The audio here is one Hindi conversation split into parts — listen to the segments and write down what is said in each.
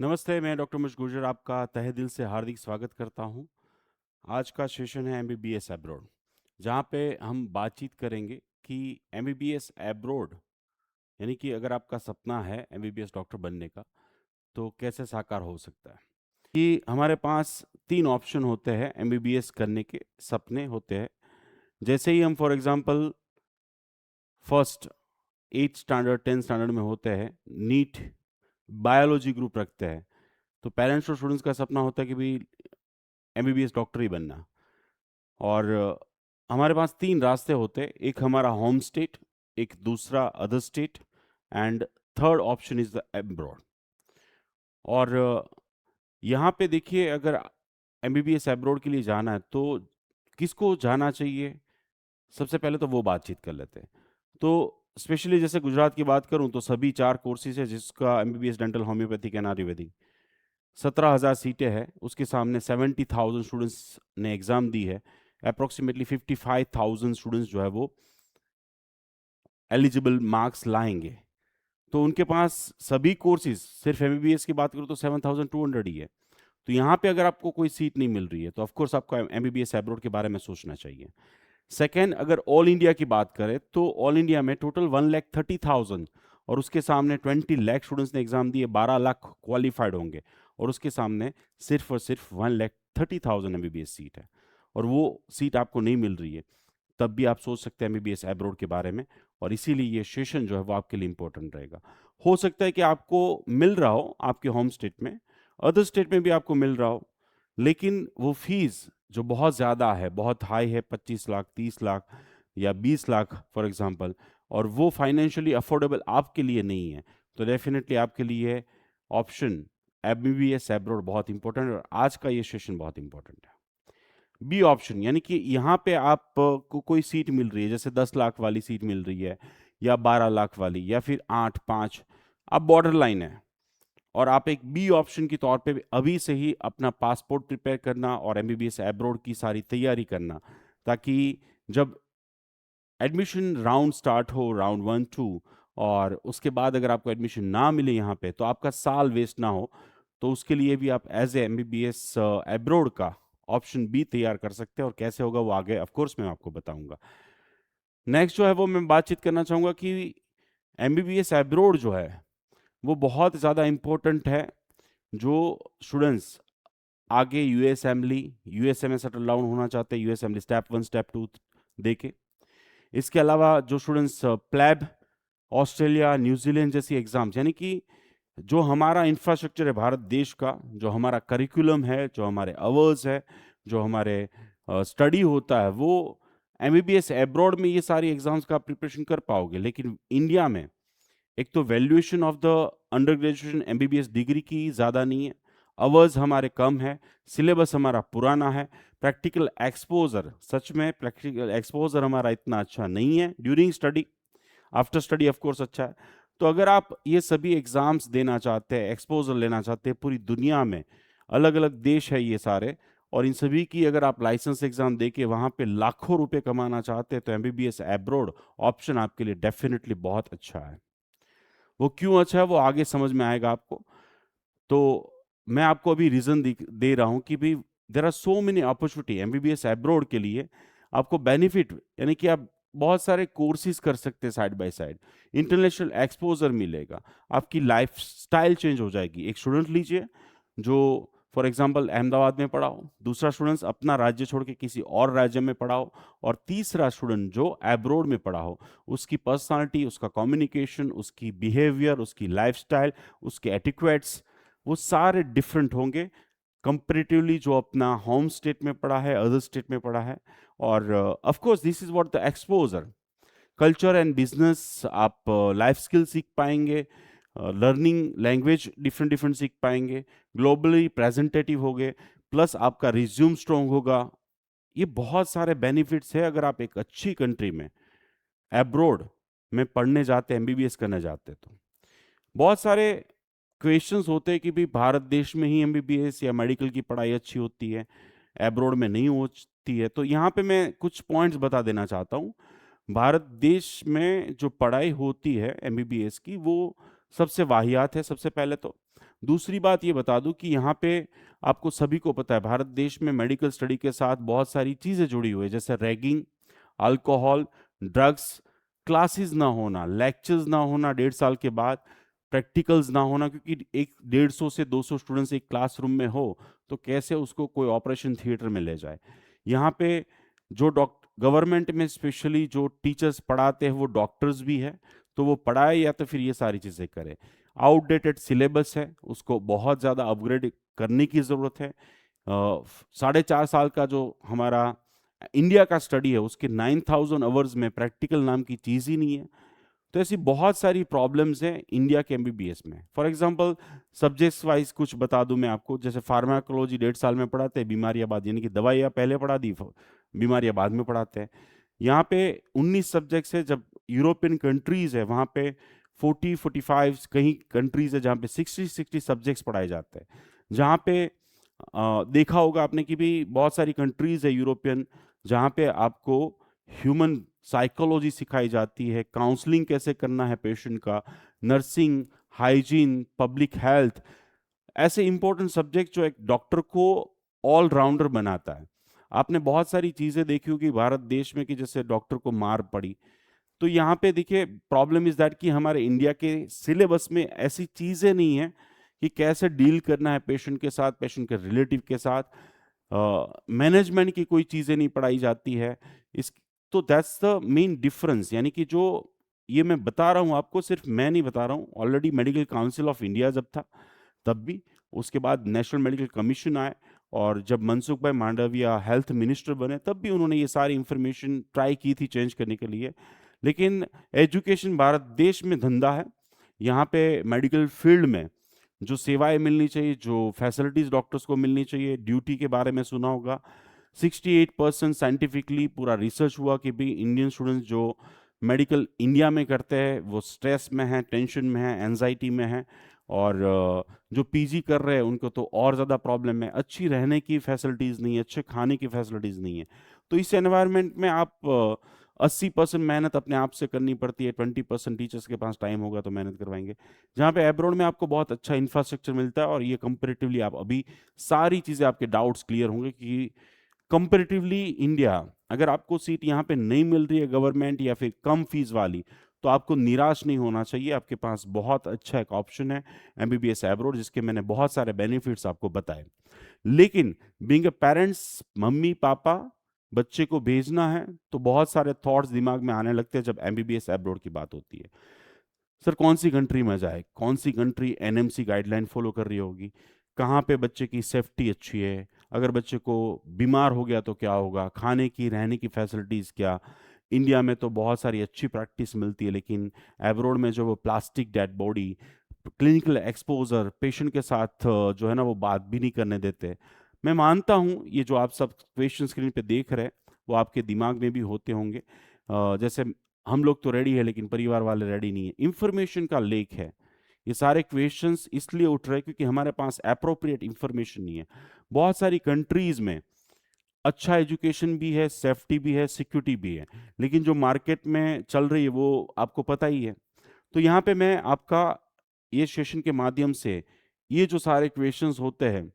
नमस्ते, मैं डॉक्टर मुश गुर्जर आपका तहे दिल से हार्दिक स्वागत करता हूं। आज का सेशन है एमबीबीएस एब्रॉड, जहां पे हम बातचीत करेंगे कि एमबीबीएस एब्रॉड यानी कि अगर आपका सपना है एमबीबीएस डॉक्टर बनने का, तो कैसे साकार हो सकता है। कि हमारे पास 3 ऑप्शन होते हैं एमबीबीएस करने के, सपने होते हैं। जैसे ही हम for example first 8th standard 10th standard में होते हैं, नीट बायोलॉजी ग्रुप रखते हैं, तो पेरेंट्स और स्टूडेंट्स का सपना होता है कि भाई एमबीबीएस डॉक्टर ही बनना। और हमारे पास 3 रास्ते होते हैं, एक हमारा होम स्टेट, एक दूसरा other state and third option is the abroad. और यहाँ पे देखिए, अगर एमबीबीएस एब्रॉड के लिए जाना है तो किसको जाना चाहिए, सबसे पहले तो वो बातचीत कर लेते हैं। तो स्पेशली जैसे गुजरात की बात करूं तो सभी 4 कोर्सेज है, जिसका MBBS dental, homeopathic and Ayurvedic, 17,000 सीटें हैं। उसके सामने 70,000 स्टूडेंट्स ने एग्ज़ाम दी है। अप्रॉक्सीमेटली 55,000 स्टूडेंट्स जो है वो एलिजिबल मार्क्स लाएंगे। तो उनके पास सभी कोर्सेज, सिर्फ एमबीबीएस की बात करूँ तो 7,200 ही है। तो यहाँ पे अगर आपको कोई सीट नहीं मिल रही है तो ऑफकोर्स आपको एमबीबीएस एब्रॉड के बारे में सोचना चाहिए। सेकेंड, अगर ऑल इंडिया की बात करें तो ऑल इंडिया में टोटल 1,30,000 और उसके सामने 20 लाख स्टूडेंट्स ने एग्जाम दिए, 12 लाख क्वालिफाइड होंगे, और उसके सामने सिर्फ और सिर्फ 1,30,000 एमबीबीएस सीट है, और वो सीट आपको नहीं मिल रही है, तब भी आप सोच सकते हैं एमबीबीएस एब्रॉड के बारे में। और इसीलिए ये सेशन जो है वो आपके लिए इंपॉर्टेंट रहेगा। हो सकता है कि आपको मिल रहा हो आपके होम स्टेट में, अदर स्टेट में भी आपको मिल रहा हो, लेकिन वो फीस जो बहुत ज़्यादा है, बहुत हाई है, 25 लाख, 30 लाख या 20 लाख फॉर एग्जांपल, और वो फाइनेंशियली अफोर्डेबल आपके लिए नहीं है, तो डेफिनेटली आपके लिए ऑप्शन एमबीबीएस एब्रॉड बहुत इंपॉर्टेंट है, और आज का ये सेशन बहुत इंपॉर्टेंट है। बी ऑप्शन यानी कि यहाँ पे आप को कोई सीट मिल रही है, जैसे 10 लाख वाली सीट मिल रही है, या 12 लाख वाली, या फिर 8, 5, अब बॉर्डर लाइन है, और आप एक बी ऑप्शन के तौर पे अभी से ही अपना पासपोर्ट प्रिपेयर करना और एमबीबीएस एब्रॉड की सारी तैयारी करना, ताकि जब एडमिशन राउंड स्टार्ट हो, राउंड 1, 2, और उसके बाद अगर आपको एडमिशन ना मिले यहाँ पे, तो आपका साल वेस्ट ना हो, तो उसके लिए भी आप एज ए एमबीबीएस एब्रॉड का ऑप्शन बी तैयार कर सकते हैं। और कैसे होगा वो आगे ऑफकोर्स मैं आपको बताऊंगा। नेक्स्ट जो है वो मैं बातचीत करना चाहूँगा कि एमबीबीएस एब्रॉड जो है वो बहुत ज़्यादा इम्पोर्टेंट है। जो स्टूडेंट्स आगे यूएसएमली, यूएसए में सेटल डाउन होना चाहते हैं, यूएसएमली स्टेप 1, स्टेप 2 देके, इसके अलावा जो स्टूडेंट्स प्लैब, ऑस्ट्रेलिया, न्यूजीलैंड जैसी एग्जाम्स, यानी कि जो हमारा इंफ्रास्ट्रक्चर है भारत देश का, जो हमारा करिकुलम है, जो हमारे अवर्स है, जो हमारे स्टडी होता है, वो एमबीबीएस एब्रॉड में ये सारी एग्जाम्स का प्रिपरेशन कर पाओगे। लेकिन इंडिया में एक तो valuation of the under graduation MBBS degree की ज़्यादा नहीं है, अवर्स हमारे कम है, सिलेबस हमारा पुराना है, प्रैक्टिकल एक्सपोजर, सच में प्रैक्टिकल एक्सपोजर हमारा इतना अच्छा नहीं है during study. After study of course अच्छा है। तो अगर आप ये सभी एग्जाम्स देना चाहते हैं, एक्सपोजर लेना चाहते हैं, पूरी दुनिया में अलग अलग देश है ये सारे, और इन सभी की अगर आप लाइसेंस एग्जाम देके वहाँ पे लाखों रुपए कमाना चाहते हैं, तो एमबीबीएस एब्रॉड ऑप्शन आपके लिए डेफिनेटली बहुत अच्छा है। वो क्यों अच्छा है वो आगे समझ में आएगा आपको। तो मैं आपको अभी रीजन दे रहा हूँ कि भाई there are so many opportunity MBBS abroad के लिए। आपको बेनिफिट यानी कि आप बहुत सारे कोर्सेज कर सकते हैं side by side, international exposure मिलेगा, आपकी लाइफ स्टाइल चेंज हो जाएगी। एक स्टूडेंट लीजिए जो फॉर एग्जांपल अहमदाबाद में पढ़ा हो, दूसरा स्टूडेंट अपना राज्य छोड़ के किसी और राज्य में पढ़ा हो, और तीसरा स्टूडेंट जो एब्रॉड में पढ़ा हो, उसकी पर्सनालिटी, उसका कम्युनिकेशन, उसकी बिहेवियर, उसकी लाइफस्टाइल, उसके एटिक्वेट्स, वो सारे डिफरेंट होंगे कंपेरेटिवली जो अपना होम स्टेट में पढ़ा है, अदर स्टेट में पढ़ा है। और of course this is what the exposure, culture and business, आप लाइफ स्किल सीख पाएंगे, लर्निंग लैंग्वेज डिफरेंट डिफरेंट सीख पाएंगे, ग्लोबली प्रेजेंटेटिव हो गए, प्लस आपका रिज्यूम स्ट्रॉन्ग होगा। ये बहुत सारे बेनिफिट्स है अगर आप एक अच्छी कंट्री में एब्रॉड में पढ़ने जाते हैं, एमबीबीएस करने जाते हैं। तो बहुत सारे क्वेश्चंस होते हैं कि भाई भारत देश में ही एमबीबीएस या मेडिकल की पढ़ाई अच्छी होती है, एब्रॉड में नहीं होती है। तो यहाँ पे मैं कुछ पॉइंट्स बता देना चाहता हूँ। भारत देश में जो पढ़ाई होती है एमबीबीएस की, वो सबसे वाहियात है। सबसे पहले तो दूसरी बात ये बता दूं कि यहाँ पे आपको सभी को पता है भारत देश में मेडिकल स्टडी के साथ बहुत सारी चीज़ें जुड़ी हुई है, जैसे रैगिंग, अल्कोहल, ड्रग्स, क्लासेस ना होना, लेक्चर्स ना होना 1.5 साल के बाद, प्रैक्टिकल्स ना होना, क्योंकि एक 150 से 200 स्टूडेंट्स एक क्लासरूम में हो तो कैसे उसको कोई ऑपरेशन थिएटर में ले जाए। यहाँ पे जो गवर्नमेंट में स्पेशली जो टीचर्स पढ़ाते हैं वो डॉक्टर्स भी है, तो वो पढ़ाए या तो फिर ये सारी चीज़ें करे। आउटडेटेड सिलेबस है, उसको बहुत ज़्यादा अपग्रेड करने की ज़रूरत है। 4.5 साल का जो हमारा इंडिया का स्टडी है उसके 9,000 आवर्स में प्रैक्टिकल नाम की चीज़ ही नहीं है। तो ऐसी बहुत सारी प्रॉब्लम्स हैं इंडिया के एमबीबीएस में। फॉर एग्जांपल सब्जेक्ट्स वाइज कुछ बता दूं मैं आपको, जैसे फार्माकोलॉजी 1.5 साल में पढ़ाते हैं, बीमारियां बाद यानी कि दवाइयाँ पहले पढ़ा दी, बीमारियां बाद में पढ़ाते हैं। यहाँ पे 19 सब्जेक्ट्स है, जब यूरोपियन कंट्रीज है वहाँ पे 40-45, कहीं कंट्रीज है जहाँ पे 60 सब्जेक्ट्स पढ़ाए जाते हैं। जहाँ पे देखा होगा आपने कि भी बहुत सारी कंट्रीज है यूरोपियन जहाँ पे आपको ह्यूमन साइकोलॉजी सिखाई जाती है, काउंसलिंग कैसे करना है पेशेंट का, नर्सिंग, हाइजीन, पब्लिक हेल्थ, ऐसे इंपॉर्टेंट सब्जेक्ट जो एक डॉक्टर को ऑलराउंडर बनाता है। आपने बहुत सारी चीज़ें देखी होगी भारत देश में कि जैसे डॉक्टर को मार पड़ी, तो यहाँ पे देखिए प्रॉब्लम इज दैट कि हमारे इंडिया के सिलेबस में ऐसी चीज़ें नहीं है कि कैसे डील करना है पेशेंट के साथ, पेशेंट के रिलेटिव के साथ, मैनेजमेंट की कोई चीज़ें नहीं पढ़ाई जाती है। इस तो दैट्स द मेन डिफरेंस, यानी कि जो ये मैं बता रहा हूँ आपको, सिर्फ मैं नहीं बता रहा हूँ, already medical council of India जब था तब भी, उसके बाद नेशनल मेडिकल कमीशन आए, और जब मनसुख भाई मांडविया हेल्थ मिनिस्टर बने तब भी उन्होंने ये सारी इंफॉर्मेशन ट्राई की थी चेंज करने के लिए। लेकिन एजुकेशन भारत देश में धंधा है, यहाँ पे मेडिकल फील्ड में जो सेवाएं मिलनी चाहिए, जो फैसिलिटीज डॉक्टर्स को मिलनी चाहिए, ड्यूटी के बारे में सुना होगा, 68% साइंटिफिकली पूरा रिसर्च हुआ कि भी इंडियन स्टूडेंट्स जो मेडिकल इंडिया में करते हैं वो स्ट्रेस में हैं, टेंशन में हैं, एंजाइटी में हैं, और जो पीजी कर रहे हैं उनको तो और ज़्यादा प्रॉब्लम है, अच्छी रहने की फैसिलिटीज़ नहीं है, अच्छे खाने की फैसिलिटीज़ नहीं है। तो इस एनवायरनमेंट में आप 80% मेहनत अपने आप से करनी पड़ती है, 20% टीचर्स के पास टाइम होगा तो मेहनत करवाएंगे। जहाँ पे एब्रॉड में आपको बहुत अच्छा इंफ्रास्ट्रक्चर मिलता है, और ये कंपेरेटिवली आप अभी सारी चीज़ें आपके डाउट्स क्लियर होंगे कि कंपेरेटिवली इंडिया, अगर आपको सीट यहाँ पे नहीं मिल रही है गवर्नमेंट या फिर कम फीस वाली, तो आपको निराश नहीं होना चाहिए। आपके पास बहुत अच्छा एक ऑप्शन है एमबीबीएस एब्रोड, जिसके मैंने बहुत सारे बेनिफिट्स आपको बताए। लेकिन being a parents, mummy papa बच्चे को भेजना है तो बहुत सारे थॉट्स दिमाग में आने लगते हैं जब एमबीबीएस एब्रोड की बात होती है। सर कौन सी कंट्री में जाए, कौन सी कंट्री एनएमसी गाइडलाइन फॉलो कर रही होगी, कहाँ पे बच्चे की सेफ्टी अच्छी है, अगर बच्चे को बीमार हो गया तो क्या होगा, खाने की रहने की फैसिलिटीज़ क्या। इंडिया में तो बहुत सारी अच्छी प्रैक्टिस मिलती है, लेकिन एब्रोड में जो वो plastic dead body, clinical exposure, patient के साथ जो है ना वो बात भी नहीं करने देते। मैं मानता हूँ ये जो आप सब क्वेश्चन स्क्रीन पे देख रहे हैं वो आपके दिमाग में भी होते होंगे। जैसे हम लोग तो रेडी है लेकिन परिवार वाले रेडी नहीं है, इंफॉर्मेशन का लेक है। ये सारे क्वेश्चंस इसलिए उठ रहे हैं क्योंकि हमारे पास अप्रोप्रिएट इंफॉर्मेशन नहीं है। बहुत सारी कंट्रीज में अच्छा एजुकेशन भी है, सेफ्टी भी है, सिक्योरिटी भी है, लेकिन जो मार्केट में चल रही है वो आपको पता ही है। तो यहाँ पे मैं आपका ये सेशन के माध्यम से ये जो सारे क्वेश्चंस होते हैं,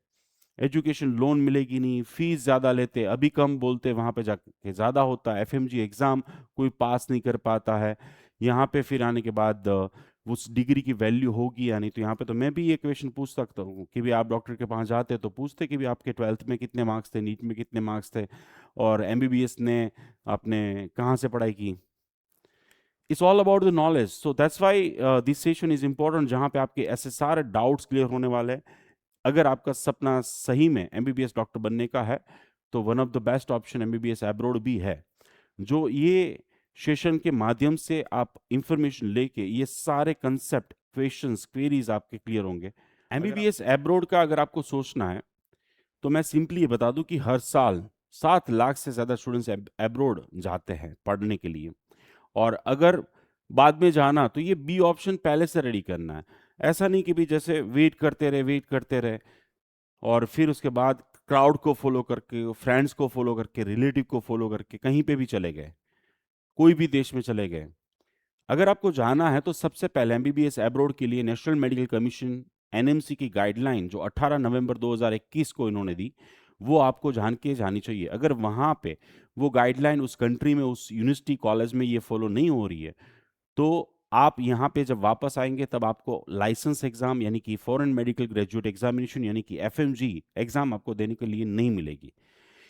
एजुकेशन लोन मिलेगी नहीं, फीस ज़्यादा लेते, अभी कम बोलते, वहाँ पे जाके ज़्यादा होता है, एफएमजी एग्ज़ाम कोई पास नहीं कर पाता है, यहाँ पे फिर आने के बाद उस डिग्री की वैल्यू होगी या नहीं। तो यहाँ पे तो मैं भी ये क्वेश्चन पूछ सकता हूँ कि भी आप डॉक्टर के पास जाते तो पूछते कि भी आपके 12th में कितने मार्क्स थे, नीट में कितने मार्क्स थे, और एमबीबीएस ने आपने कहाँ से पढ़ाई की। It's all about the knowledge, so that's why this session is important, जहाँ पे आपके ऐसे सारे डाउट्स क्लियर होने वाले हैं। अगर आपका सपना सही में एमबीबीएस डॉक्टर बनने का है तो one of the best option MBBS abroad भी है। जो ये सेशन के माध्यम से आप इंफॉर्मेशन लेके ये सारे कंसेप्ट, क्वेश्चंस, क्वेरीज आपके क्लियर होंगे। एमबीबीएस एब्रोड का अगर आपको सोचना है तो मैं सिंपली ये बता दूं कि हर साल 7 लाख से ज़्यादा स्टूडेंट्स एब्रोड जाते हैं पढ़ने के लिए, और अगर बाद में जाना तो ये बी ऑप्शन पहले से रेडी करना है। ऐसा नहीं कि भी जैसे वेट करते रहे और फिर उसके बाद क्राउड को फॉलो करके, फ्रेंड्स को फॉलो करके, रिलेटिव को फॉलो करके कहीं पे भी चले गए, कोई भी देश में चले गए। अगर आपको जाना है तो सबसे पहले एमबीबीएस एब्रोड के लिए नेशनल मेडिकल कमीशन एनएमसी की गाइडलाइन जो 18 नवंबर 2021 को इन्होंने दी, वो आपको जान के जानी चाहिए। अगर वहाँ पे वो गाइडलाइन उस कंट्री में, उस यूनिवर्सिटी कॉलेज में ये फॉलो नहीं हो रही है, तो आप यहाँ पे जब वापस आएंगे तब आपको लाइसेंस एग्जाम यानी कि फॉरेन मेडिकल ग्रेजुएट एग्जामिनेशन यानी कि एफएमजी एग्जाम आपको देने के लिए नहीं मिलेगी।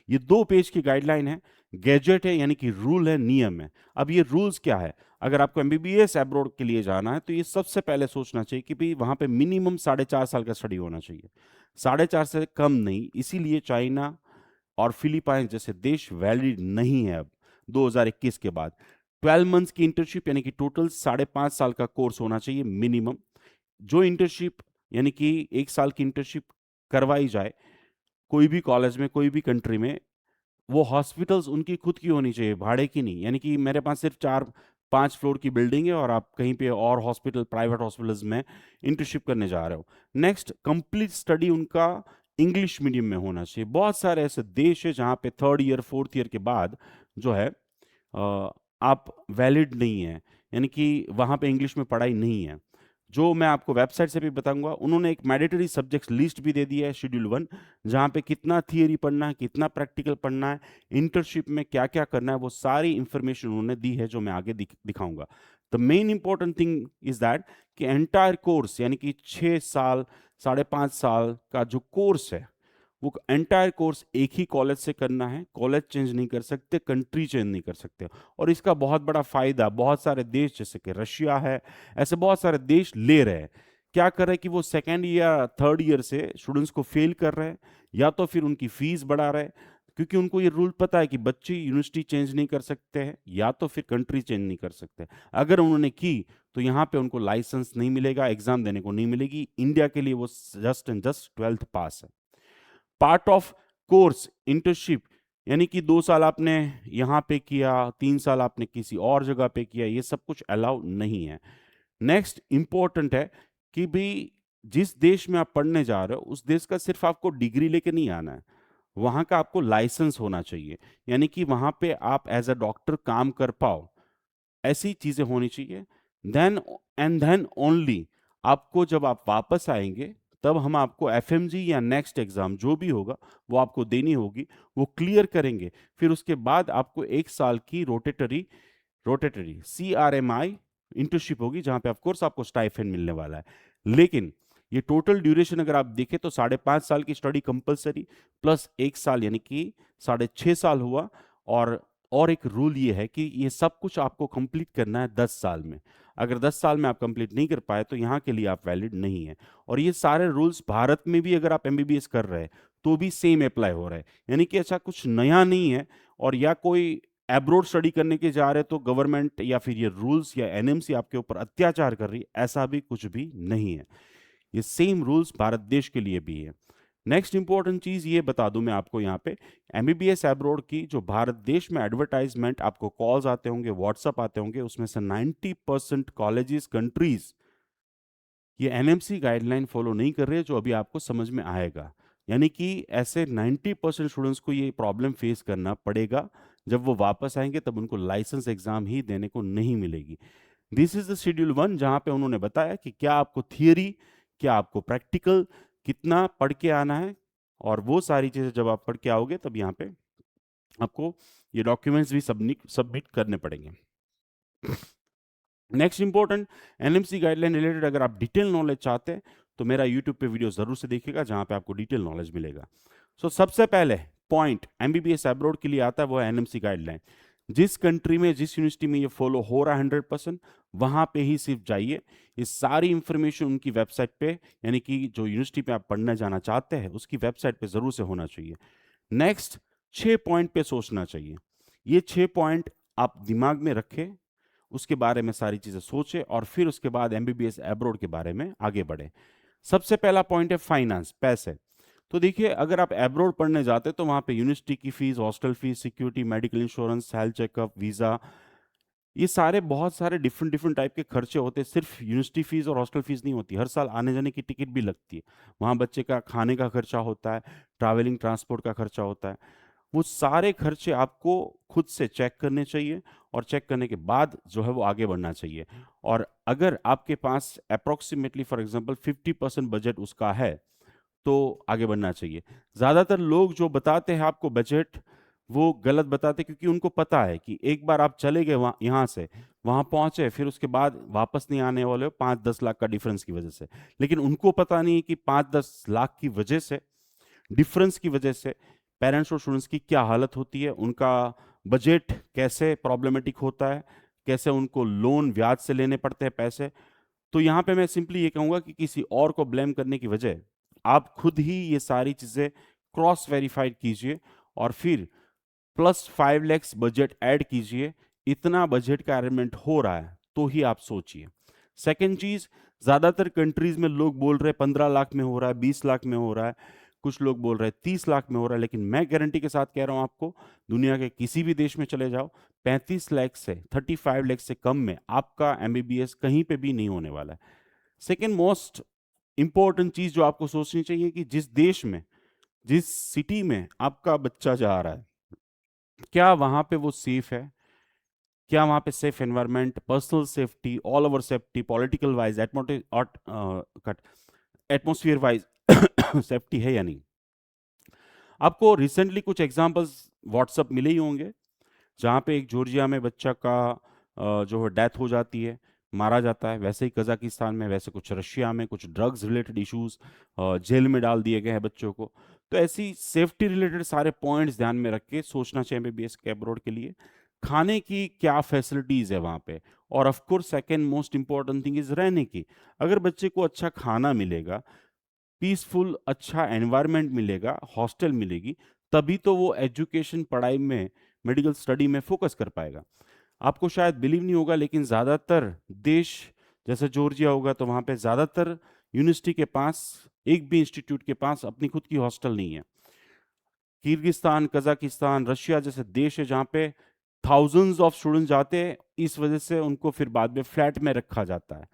ये 2 पेज की गाइडलाइन है, गैजेट है यानी कि रूल है, नियम है। अब ये रूल्स क्या है? अगर आपको एमबीबीएस अब्रॉड के लिए जाना है तो ये सबसे पहले सोचना चाहिए कि भाई वहां पे मिनिमम 4.5 साल का स्टडी होना चाहिए, 4.5 से कम नहीं। इसीलिए चाइना और फिलीपाइन जैसे देश वैलिड नहीं है अब 2021 के बाद। 12 मंथ्स की इंटर्नशिप यानी कि टोटल 5.5 साल का कोर्स होना चाहिए मिनिमम। जो इंटर्नशिप यानी कि 1 साल की इंटर्नशिप करवाई जाए कोई भी कॉलेज में, कोई भी कंट्री में, वो हॉस्पिटल्स उनकी खुद की होनी चाहिए, भाड़े की नहीं। यानी कि मेरे पास सिर्फ 4-5 फ्लोर की बिल्डिंग है और आप कहीं पे और हॉस्पिटल, प्राइवेट हॉस्पिटल्स में इंटर्नशिप करने जा रहे हो। नेक्स्ट, कंप्लीट स्टडी उनका इंग्लिश मीडियम में होना चाहिए। बहुत सारे ऐसे देश है जहाँ पे 3rd ईयर 4th ईयर के बाद जो है आप वैलिड नहीं है, यानी कि वहाँ पे इंग्लिश में पढ़ाई नहीं है। जो मैं आपको वेबसाइट से भी बताऊंगा, उन्होंने एक मैंडेटरी सब्जेक्ट्स लिस्ट भी दे दी है शेड्यूल 1, जहाँ पे कितना थियरी पढ़ना है, कितना प्रैक्टिकल पढ़ना है, इंटर्नशिप में क्या क्या करना है, वो सारी इंफॉर्मेशन उन्होंने दी है जो मैं आगे दिखाऊंगा। The main important thing is that कि एंटायर कोर्स यानी कि 6 साल 5.5 साल का जो कोर्स है, वो एंटायर कोर्स एक ही कॉलेज से करना है। कॉलेज चेंज नहीं कर सकते, कंट्री चेंज नहीं कर सकते। और इसका बहुत बड़ा फायदा बहुत सारे देश जैसे कि रशिया है, ऐसे बहुत सारे देश ले रहे हैं। क्या कर रहे हैं कि वो 2nd या 3rd ईयर से स्टूडेंट्स को फेल कर रहे हैं, या तो फिर उनकी फीस बढ़ा रहे हैं, क्योंकि उनको ये रूल पता है कि बच्चे यूनिवर्सिटी चेंज नहीं कर सकते हैं या तो फिर कंट्री चेंज नहीं कर सकते। अगर उन्होंने की तो यहाँ पे उनको लाइसेंस नहीं मिलेगा, एग्जाम देने को नहीं मिलेगी। इंडिया के लिए वो जस्ट एंड जस्ट 12th पास है। पार्ट ऑफ कोर्स इंटर्नशिप यानी कि 2 साल आपने यहाँ पे किया, 3 साल आपने किसी और जगह पे किया, ये सब कुछ अलाउ नहीं है। नेक्स्ट इंपॉर्टेंट है कि भाई जिस देश में आप पढ़ने जा रहे हो उस देश का सिर्फ आपको डिग्री लेके नहीं आना है, वहाँ का आपको लाइसेंस होना चाहिए, यानी कि वहाँ पे आप एज अ डॉक्टर काम कर पाओ, ऐसी चीजें होनी चाहिए। देन एंड देन ओनली आपको जब आप वापस आएंगे तब हम आपको एफएमजी या नेक्स्ट एग्जाम जो भी होगा वो आपको देनी होगी, वो क्लियर करेंगे। फिर उसके बाद आपको 1 साल की रोटेटरी CRMI इंटर्नशिप होगी, जहां पे ऑफ कोर्स आपको स्टाइफेंड मिलने वाला है। लेकिन ये टोटल ड्यूरेशन अगर आप देखें तो 5.5 साल की स्टडी कंपलसरी प्लस 1 साल यानी कि 6.5 साल हुआ। और एक रूल ये है कि ये सब कुछ आपको कंप्लीट करना है 10 साल में। अगर 10 साल में आप कंप्लीट नहीं कर पाए तो यहाँ के लिए आप वैलिड नहीं है। और ये सारे रूल्स भारत में भी अगर आप एमबीबीएस कर रहे हैं तो भी सेम अप्लाई हो रहा है, यानी कि ऐसा कुछ नया नहीं है। और या कोई एब्रोड स्टडी करने के जा रहे तो गवर्नमेंट या फिर ये रूल्स या एनएमसी आपके ऊपर अत्याचार कर रही है, ऐसा भी कुछ भी नहीं है। ये सेम रूल्स भारत देश के लिए भी है। नेक्स्ट इंपॉर्टेंट चीज ये बता दूं मैं आपको यहाँ पे, एमबीबीएस एब्रोड की जो भारत देश में एडवर्टाइजमेंट आपको कॉल्स आते होंगे, व्हाट्सअप आते होंगे, उसमें से 90% कॉलेजेस कंट्रीज ये एनएमसी गाइडलाइन फॉलो नहीं कर रहे, जो अभी आपको समझ में आएगा। यानी कि ऐसे 90% स्टूडेंट्स को ये प्रॉब्लम फेस करना पड़ेगा। जब वो वापस आएंगे तब उनको लाइसेंस एग्जाम ही देने को नहीं मिलेगी। दिस इज द शेड्यूल 1, जहां पे उन्होंने बताया कि क्या आपको थियरी, क्या आपको प्रैक्टिकल, कितना पढ़ के आना है। और वो सारी चीजें जब आप पढ़ के आओगे तब यहाँ पे आपको ये डॉक्यूमेंट्स भी सबमिट करने पड़ेंगे। Next important NMC guideline related अगर आप डिटेल नॉलेज चाहते हैं तो मेरा यूट्यूब पे वीडियो जरूर से देखिएगा, जहां पे आपको डिटेल नॉलेज मिलेगा। सबसे पहले पॉइंट एमबीबीएस अब्रॉड के लिए आता है वो है एनएमसी गाइडलाइन। जिस कंट्री में, जिस यूनिवर्सिटी में ये फॉलो हो रहा है 100%, वहां पे ही सिर्फ जाइए। ये सारी इंफॉर्मेशन उनकी वेबसाइट पे, यानी कि जो यूनिवर्सिटी पे आप पढ़ने जाना चाहते हैं उसकी वेबसाइट पे जरूर से होना चाहिए। नेक्स्ट 6 पॉइंट पे सोचना चाहिए। ये 6 पॉइंट आप दिमाग में रखें, उसके बारे में सारी चीजें सोचे और फिर उसके बाद एमबीबीएस एब्रोड के बारे में आगे बढ़े। सबसे पहला पॉइंट है फाइनेंस, पैसे। तो देखिए, अगर आप एब्रोड पढ़ने जाते तो वहां पे यूनिवर्सिटी की fees, hostel fees, security, medical insurance, health checkup, visa, ये सारे बहुत सारे डिफरेंट डिफरेंट टाइप के खर्चे होते हैं। सिर्फ यूनिवर्सिटी फीस और हॉस्टल फीस नहीं होती, हर साल आने जाने की टिकट भी लगती है। वहाँ बच्चे का खाने का खर्चा होता है, ट्रैवलिंग ट्रांसपोर्ट का खर्चा होता है। वो सारे खर्चे आपको खुद से चेक करने चाहिए और चेक करने के बाद जो है वो आगे बढ़ना चाहिए। और अगर आपके पास अप्रोक्सीमेटली फॉर एग्जांपल 50% बजट उसका है तो आगे बढ़ना चाहिए। ज़्यादातर लोग जो बताते हैं आपको बजट, वो गलत बताते हैं, क्योंकि उनको पता है कि एक बार आप चले गए वहाँ, यहाँ से वहाँ पहुँचे, फिर उसके बाद वापस नहीं आने वाले हो 5-10 लाख का डिफरेंस की वजह से। लेकिन उनको पता नहीं है कि 5-10 लाख की वजह से, डिफरेंस की वजह से पेरेंट्स और स्टूडेंट्स की क्या हालत होती है, उनका बजट कैसे प्रॉब्लमेटिक होता है, कैसे उनको लोन ब्याज से लेने पड़ते हैं पैसे। तो यहाँ पे मैं सिंपली ये कहूँगा कि किसी और को ब्लेम करने की वजह आप खुद ही ये सारी चीज़ें क्रॉस वेरीफाइड कीजिए और फिर +5 lakhs बजट ऐड कीजिए। इतना बजट का अरेंजमेंट हो रहा है तो ही आप सोचिए। सेकंड चीज, ज्यादातर कंट्रीज में लोग बोल रहे हैं 15 लाख में हो रहा है, 20 लाख में हो रहा है, कुछ लोग बोल रहे हैं 30 लाख में हो रहा है, लेकिन मैं गारंटी के साथ कह रहा हूं आपको, दुनिया के किसी भी देश में चले जाओ, 35 लाख से 35 लाख से कम में आपका एमबीबीएस कहीं पे भी नहीं होने वाला है। सेकेंड मोस्ट इंपॉर्टेंट चीज जो आपको सोचनी चाहिए कि जिस देश में, जिस सिटी में आपका बच्चा जा रहा है, क्या वहां पे वो सेफ है, क्या वहां पे safe environment, personal safety, all over safety, political wise, atmosphere wise safety है या नहीं। आपको रिसेंटली कुछ एग्जांपल्स व्हाट्सएप मिले ही होंगे, जहाँ पे एक जॉर्जिया में बच्चा का जो है डेथ हो जाती है, मारा जाता है। वैसे ही कजाकिस्तान में, वैसे कुछ रशिया में, कुछ ड्रग्स रिलेटेड इश्यूज, जेल में डाल दिए गए हैं बच्चों को। तो ऐसी सेफ्टी रिलेटेड सारे पॉइंट्स ध्यान में रख के सोचना चाहिए एमबीबीएस के अब्रॉड के लिए। खाने की क्या फैसिलिटीज़ है वहाँ पे, और of course second most important thing is रहने की। अगर बच्चे को अच्छा खाना मिलेगा, पीसफुल अच्छा एनवायरनमेंट मिलेगा, हॉस्टल मिलेगी, तभी तो वो एजुकेशन, पढ़ाई में, मेडिकल स्टडी में फोकस कर पाएगा। आपको शायद बिलीव नहीं होगा, लेकिन ज़्यादातर देश, जैसे जॉर्जिया होगा तो वहाँ पे ज़्यादातर यूनिवर्सिटी के पास, एक भी इंस्टीट्यूट के पास अपनी खुद की हॉस्टल नहीं है। किर्गिस्तान, कजाकिस्तान, रशिया जैसे देश है जहाँ पे थाउजेंड्स ऑफ स्टूडेंट जाते हैं, इस वजह से उनको फिर बाद में फ्लैट में रखा जाता है।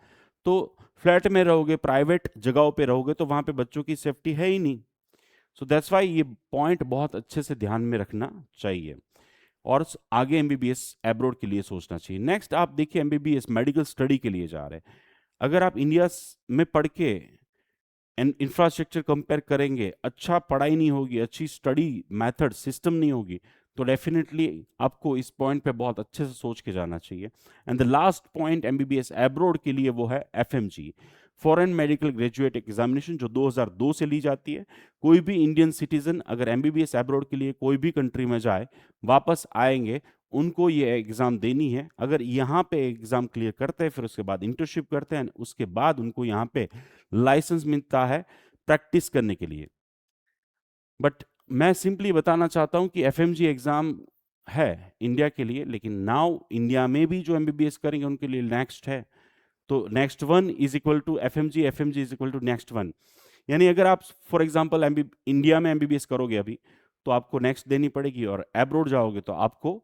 तो फ्लैट में रहोगे, प्राइवेट जगहों पे रहोगे, तो वहाँ पे बच्चों की सेफ्टी है ही नहीं। सो दैट्स वाई ये पॉइंट बहुत अच्छे से ध्यान में रखना चाहिए और आगे एमबीबीएस एब्रोड के लिए सोचना चाहिए। नेक्स्ट आप देखिए, एमबीबीएस मेडिकल स्टडी के लिए जा रहे हैं। अगर आप इंडिया में पढ़ के इंफ्रास्ट्रक्चर कंपेयर करेंगे, अच्छा पढ़ाई नहीं होगी, अच्छी स्टडी मेथड सिस्टम नहीं होगी, तो डेफिनेटली आपको इस पॉइंट पे बहुत अच्छे से सोच के जाना चाहिए। And the last point MBBS abroad के लिए वो है FMG, foreign medical graduate examination, जो 2002 से ली जाती है। कोई भी इंडियन सिटीजन अगर एमबीबीएस एब्रोड के लिए कोई भी कंट्री में जाए, वापस आएंगे, उनको ये एग्ज़ाम देनी है। अगर यहाँ पे एग्ज़ाम क्लियर करते हैं, फिर उसके बाद इंटर्नशिप करते हैं, उसके बाद उनको यहाँ पे लाइसेंस मिलता है प्रैक्टिस करने के लिए। बट मैं सिंपली बताना चाहता हूँ कि एफएमजी एग्ज़ाम है इंडिया के लिए, लेकिन नाउ इंडिया में भी जो एमबीबीएस करेंगे उनके लिए नेक्स्ट है। तो next one is equal to FMG, FMG is equal to next one. यानी अगर आप फॉर एग्जांपल इंडिया में एमबीबीएस करोगे अभी, तो आपको नेक्स्ट देनी पड़ेगी, और एब्रोड जाओगे तो आपको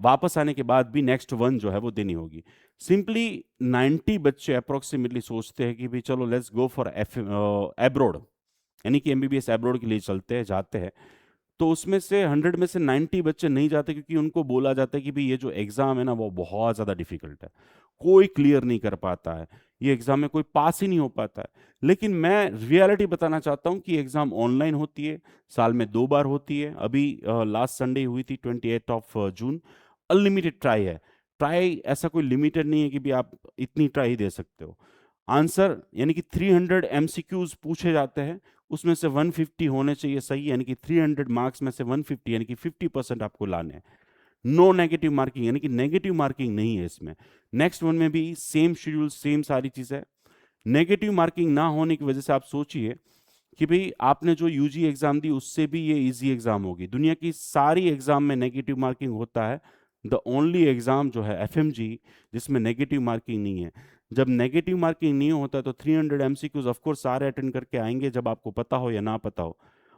वापस आने के बाद भी नेक्स्ट वन जो है वो देनी होगी। सिंपली 90 बच्चे अप्रोक्सीमेटली सोचते हैं कि भाई चलो लेट्स गो फॉर एब्रोड, यानी कि एमबीबीएस एब्रोड के लिए चलते हैं, जाते हैं। तो उसमें से 100 में से 90 बच्चे नहीं जाते, क्योंकि उनको बोला जाता है कि भाई ये जो एग्ज़ाम है ना वो बहुत ज़्यादा डिफिकल्ट है, कोई क्लियर नहीं कर पाता है, ये एग्ज़ाम में कोई पास ही नहीं हो पाता है। लेकिन मैं रियलिटी बताना चाहता हूँ कि एग्ज़ाम ऑनलाइन होती है, साल में 2 बार होती है। अभी लास्ट संडे हुई थी 28 जून। अनलिमिटेड ट्राई है, ट्राई ऐसा कोई लिमिटेड नहीं है कि भी आप इतनी ट्राई ही दे सकते हो। आंसर यानी कि 300 एमसीक्यूज पूछे जाते हैं, उसमें से 150 होने चाहिए सही, यानी कि 300 मार्क्स में से 150 यानी कि 50% आपको लाने हैं। नो नेगेटिव मार्किंग, यानी कि नेगेटिव मार्किंग नहीं है इसमें। नेक्स्ट वन में भी सेम शेड्यूल, सेम सारी चीज़ है। नेगेटिव मार्किंग ना होने की वजह से आप सोचिए कि भाई आपने जो यूजी एग्जाम दी उससे भी ये इजी एग्जाम होगी। दुनिया की सारी एग्जाम में नेगेटिव मार्किंग होता है, द ओनली एग्जाम जो है एफएमजी जिसमें नेगेटिव मार्किंग नहीं है। जब नेगेटिव मार्किंग नहीं होता तो 300 एमसीक्यूज ऑफ कोर्स सारे अटेंड करके आएंगे, जब आपको पता हो या ना पता हो।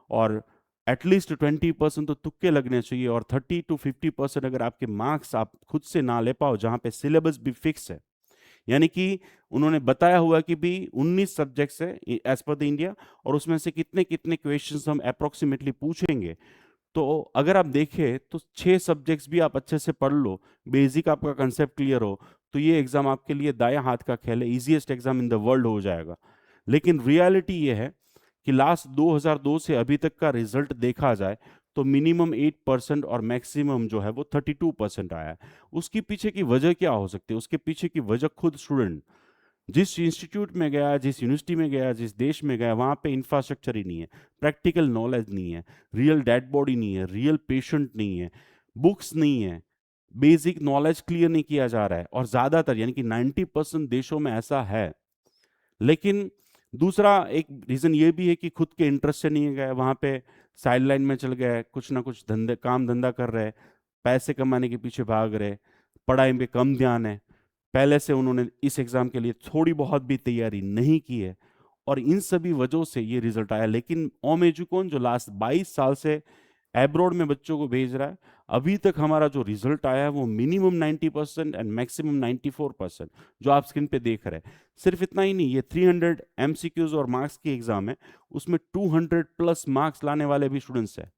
और एटलीस्ट 20% तो तुक्के लगने चाहिए, और 30 to 50% अगर आपके मार्क्स आप खुद से ना ले पाओ, जहाँ पे सिलेबस भी फिक्स है, यानी कि उन्होंने बताया हुआ कि भी 19 सब्जेक्ट्स है एज पर द इंडिया, और उसमें से कितने कितने क्वेश्चंस हम अप्रोक्सीमेटली पूछेंगे, तो अगर आप देखें तो 6 सब्जेक्ट्स भी आप अच्छे से पढ़ लो, बेसिक आपका कंसेप्ट क्लियर हो, तो ये एग्जाम आपके लिए दायां हाथ का खेल है, easiest exam in the world हो जाएगा। लेकिन रियलिटी ये है कि लास्ट 2002 से अभी तक का रिजल्ट देखा जाए तो मिनिमम 8% और मैक्सिमम जो है वो 32% आया है। उसके पीछे की वजह क्या हो सकती है? उसके पीछे की वजह खुद स्टूडेंट जिस इंस्टीट्यूट में गया, जिस यूनिवर्सिटी में गया, जिस देश में गया, वहाँ पे इंफ्रास्ट्रक्चर ही नहीं है, प्रैक्टिकल नॉलेज नहीं है, रियल डेड बॉडी नहीं है, रियल पेशेंट नहीं है, बुक्स नहीं है, बेसिक नॉलेज क्लियर नहीं किया जा रहा है, और ज़्यादातर यानी कि 90% देशों में ऐसा है। लेकिन दूसरा एक रीज़न ये भी है कि खुद के इंटरेस्ट से नहीं गए, वहाँ पे साइड लाइन में चल गए, कुछ ना कुछ धंधे काम धंधा कर रहे, पैसे कमाने के पीछे भाग रहे, पढ़ाई पे कम ध्यान है, पहले से उन्होंने इस एग्ज़ाम के लिए थोड़ी बहुत भी तैयारी नहीं की है, और इन सभी वजहों से ये रिजल्ट आया। लेकिन ओम एजुकॉन जो लास्ट 22 साल से एब्रॉड में बच्चों को भेज रहा है, अभी तक हमारा जो रिजल्ट आया है वो मिनिमम 90% एंड मैक्सिमम 94%, जो आप स्क्रीन पे देख रहे हैं। सिर्फ इतना ही नहीं, ये 300 एमसीक्यूज और मार्क्स की एग्जाम है, उसमें 200 प्लस मार्क्स लाने वाले भी स्टूडेंट्स हैं,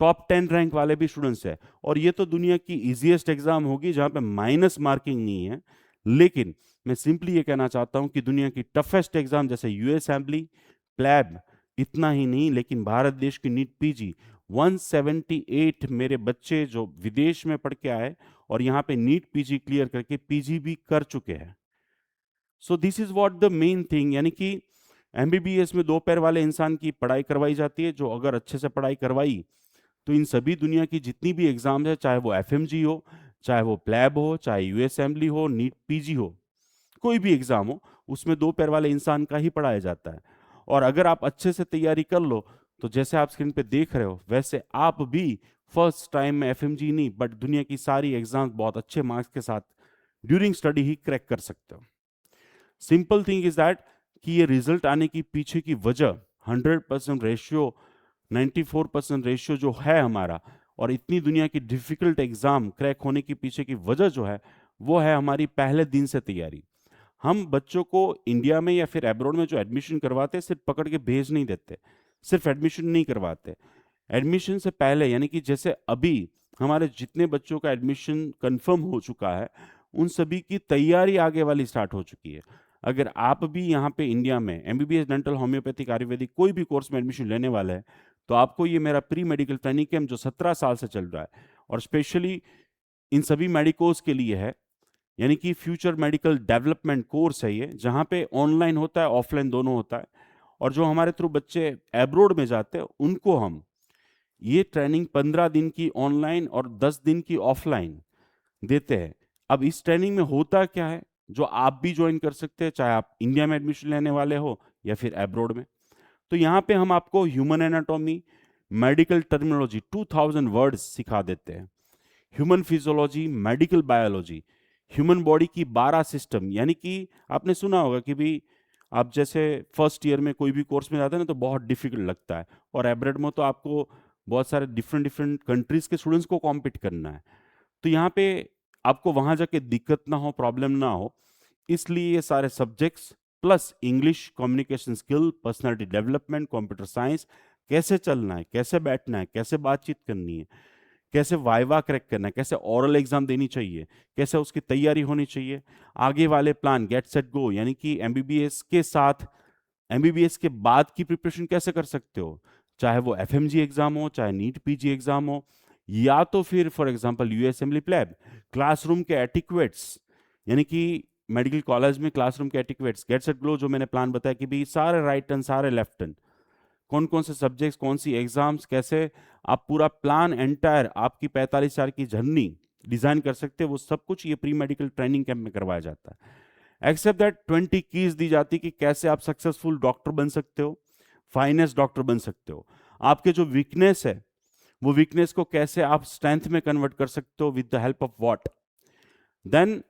टॉप 10 रैंक वाले भी स्टूडेंट्स हैं, और ये तो दुनिया की इजीएस्ट एग्जाम होगी जहां पे माइनस मार्किंग नहीं है। लेकिन मैं सिंपली ये कहना चाहता हूं कि दुनिया की टफेस्ट एग्जाम जैसे यूएस असेंबली, प्लैब, इतना ही नहीं, लेकिन भारत देश की नीट पीजी 178 मेरे बच्चे जो विदेश में पढ़ के आए और यहाँ पे नीट पीजी क्लियर करके पीजी भी कर चुके हैं। So this is what the main thing, यानी कि एमबीबीएस में 2 पैर वाले इंसान की पढ़ाई करवाई जाती है, जो अगर अच्छे से पढ़ाई करवाई तो इन सभी दुनिया की जितनी भी एग्जाम्स है, चाहे वो एफएमजी हो, चाहे वो प्लैब हो, चाहे यूएस असेंबली हो, नीट पीजी हो, कोई भी एग्जाम हो, उसमें 2 पैर वाले इंसान का ही पढ़ाया जाता है। और अगर आप अच्छे से तैयारी कर लो तो जैसे आप स्क्रीन पे देख रहे हो वैसे आप भी फर्स्ट टाइम में एफएमजी नहीं बट दुनिया की सारी एग्जाम्स बहुत अच्छे मार्क्स के साथ ड्यूरिंग स्टडी ही क्रैक कर सकते हो। सिंपल थिंग इज दैट कि ये रिजल्ट आने की पीछे की वजह 100% रेशियो, 94% रेशियो जो है हमारा, और इतनी दुनिया की डिफिकल्ट एग्जाम क्रैक होने की पीछे की वजह जो है वो है हमारी पहले दिन से तैयारी। हम बच्चों को इंडिया में या फिर एब्रॉड में जो एडमिशन करवाते हैं सिर्फ पकड़ के भेज नहीं देते, सिर्फ एडमिशन नहीं करवाते, एडमिशन से पहले यानी कि जैसे अभी हमारे जितने बच्चों का एडमिशन कंफर्म हो चुका है उन सभी की तैयारी आगे वाली स्टार्ट हो चुकी है। अगर आप भी यहाँ पे इंडिया में एमबीबीएस, डेंटल, होम्योपैथिक, आयुर्वेदिक कोई भी कोर्स में एडमिशन लेने वाला है तो आपको ये मेरा प्री मेडिकल ट्रेनिंग कैंप जो 17 साल से चल रहा है और स्पेशली इन सभी मेडिकोज के लिए है, यानी कि फ्यूचर मेडिकल डेवलपमेंट कोर्स है ये, जहाँ पे ऑनलाइन होता है ऑफलाइन दोनों होता है, और जो हमारे थ्रू बच्चे एब्रोड में जाते हैं उनको हम ये ट्रेनिंग 15 दिन की ऑनलाइन और 10 दिन की ऑफलाइन देते हैं। अब इस ट्रेनिंग में होता क्या है जो आप भी ज्वाइन कर सकते हैं, चाहे आप इंडिया में एडमिशन लेने वाले हो या फिर एब्रोड में। तो यहाँ पे हम आपको human anatomy, medical terminology 2000 words सिखा देते हैं, human physiology, medical biology, human body की 12 सिस्टम, यानी कि आपने सुना होगा कि भी आप जैसे फर्स्ट ईयर में कोई भी कोर्स में जाते हैं ना तो बहुत डिफिकल्ट लगता है, और एब्रेड में तो आपको बहुत सारे डिफरेंट डिफरेंट कंट्रीज के स्टूडेंट्स को कॉम्पीट करना है, तो यहाँ पे आपको वहाँ जाके दिक्कत ना हो, प्रॉब्लम ना हो, इसलिए ये सारे subjects plus English, communication skill, personality development, computer science, कैसे चलना है, कैसे बैठना है, कैसे बातचीत करनी है, कैसे वाइवा क्रैक करना है, कैसे ओरल एग्जाम देनी चाहिए, कैसे उसकी तैयारी होनी चाहिए, आगे वाले प्लान गेट सेट गो, यानी कि एमबीबीएस के साथ एमबीबीएस के बाद की प्रिपरेशन कैसे कर सकते हो, चाहे वो एफएमजी एग्जाम हो, चाहे नीट पीजी एग्जाम हो, या तो फिर for example US assembly PLAB, classroom के एटिक्वेट्स, यानी कि मेडिकल कॉलेज में क्लासरूम के एटिक्वेट्स, गेट सेट ग्लो जो मैंने प्लान बताया कि भी सारे राइट टर्न, सारे लेफ्ट टर्न, कौन कौन से सब्जेक्ट्स, कौन सी एग्जाम्स, कैसे आप पूरा प्लान एंटायर आपकी 45 साल की जर्नी डिजाइन कर सकते हैं, वो सब कुछ ये प्री मेडिकल ट्रेनिंग कैंप में करवाया जाता है। एक्सेप्ट दैट 20 कीज दी जाती कि कैसे आप सक्सेसफुल डॉक्टर बन सकते हो, फाइनेस्ट डॉक्टर बन सकते हो, आपके जो वीकनेस है वो वीकनेस को कैसे आप स्ट्रेंथ में कन्वर्ट कर सकते हो, with the help of what. Then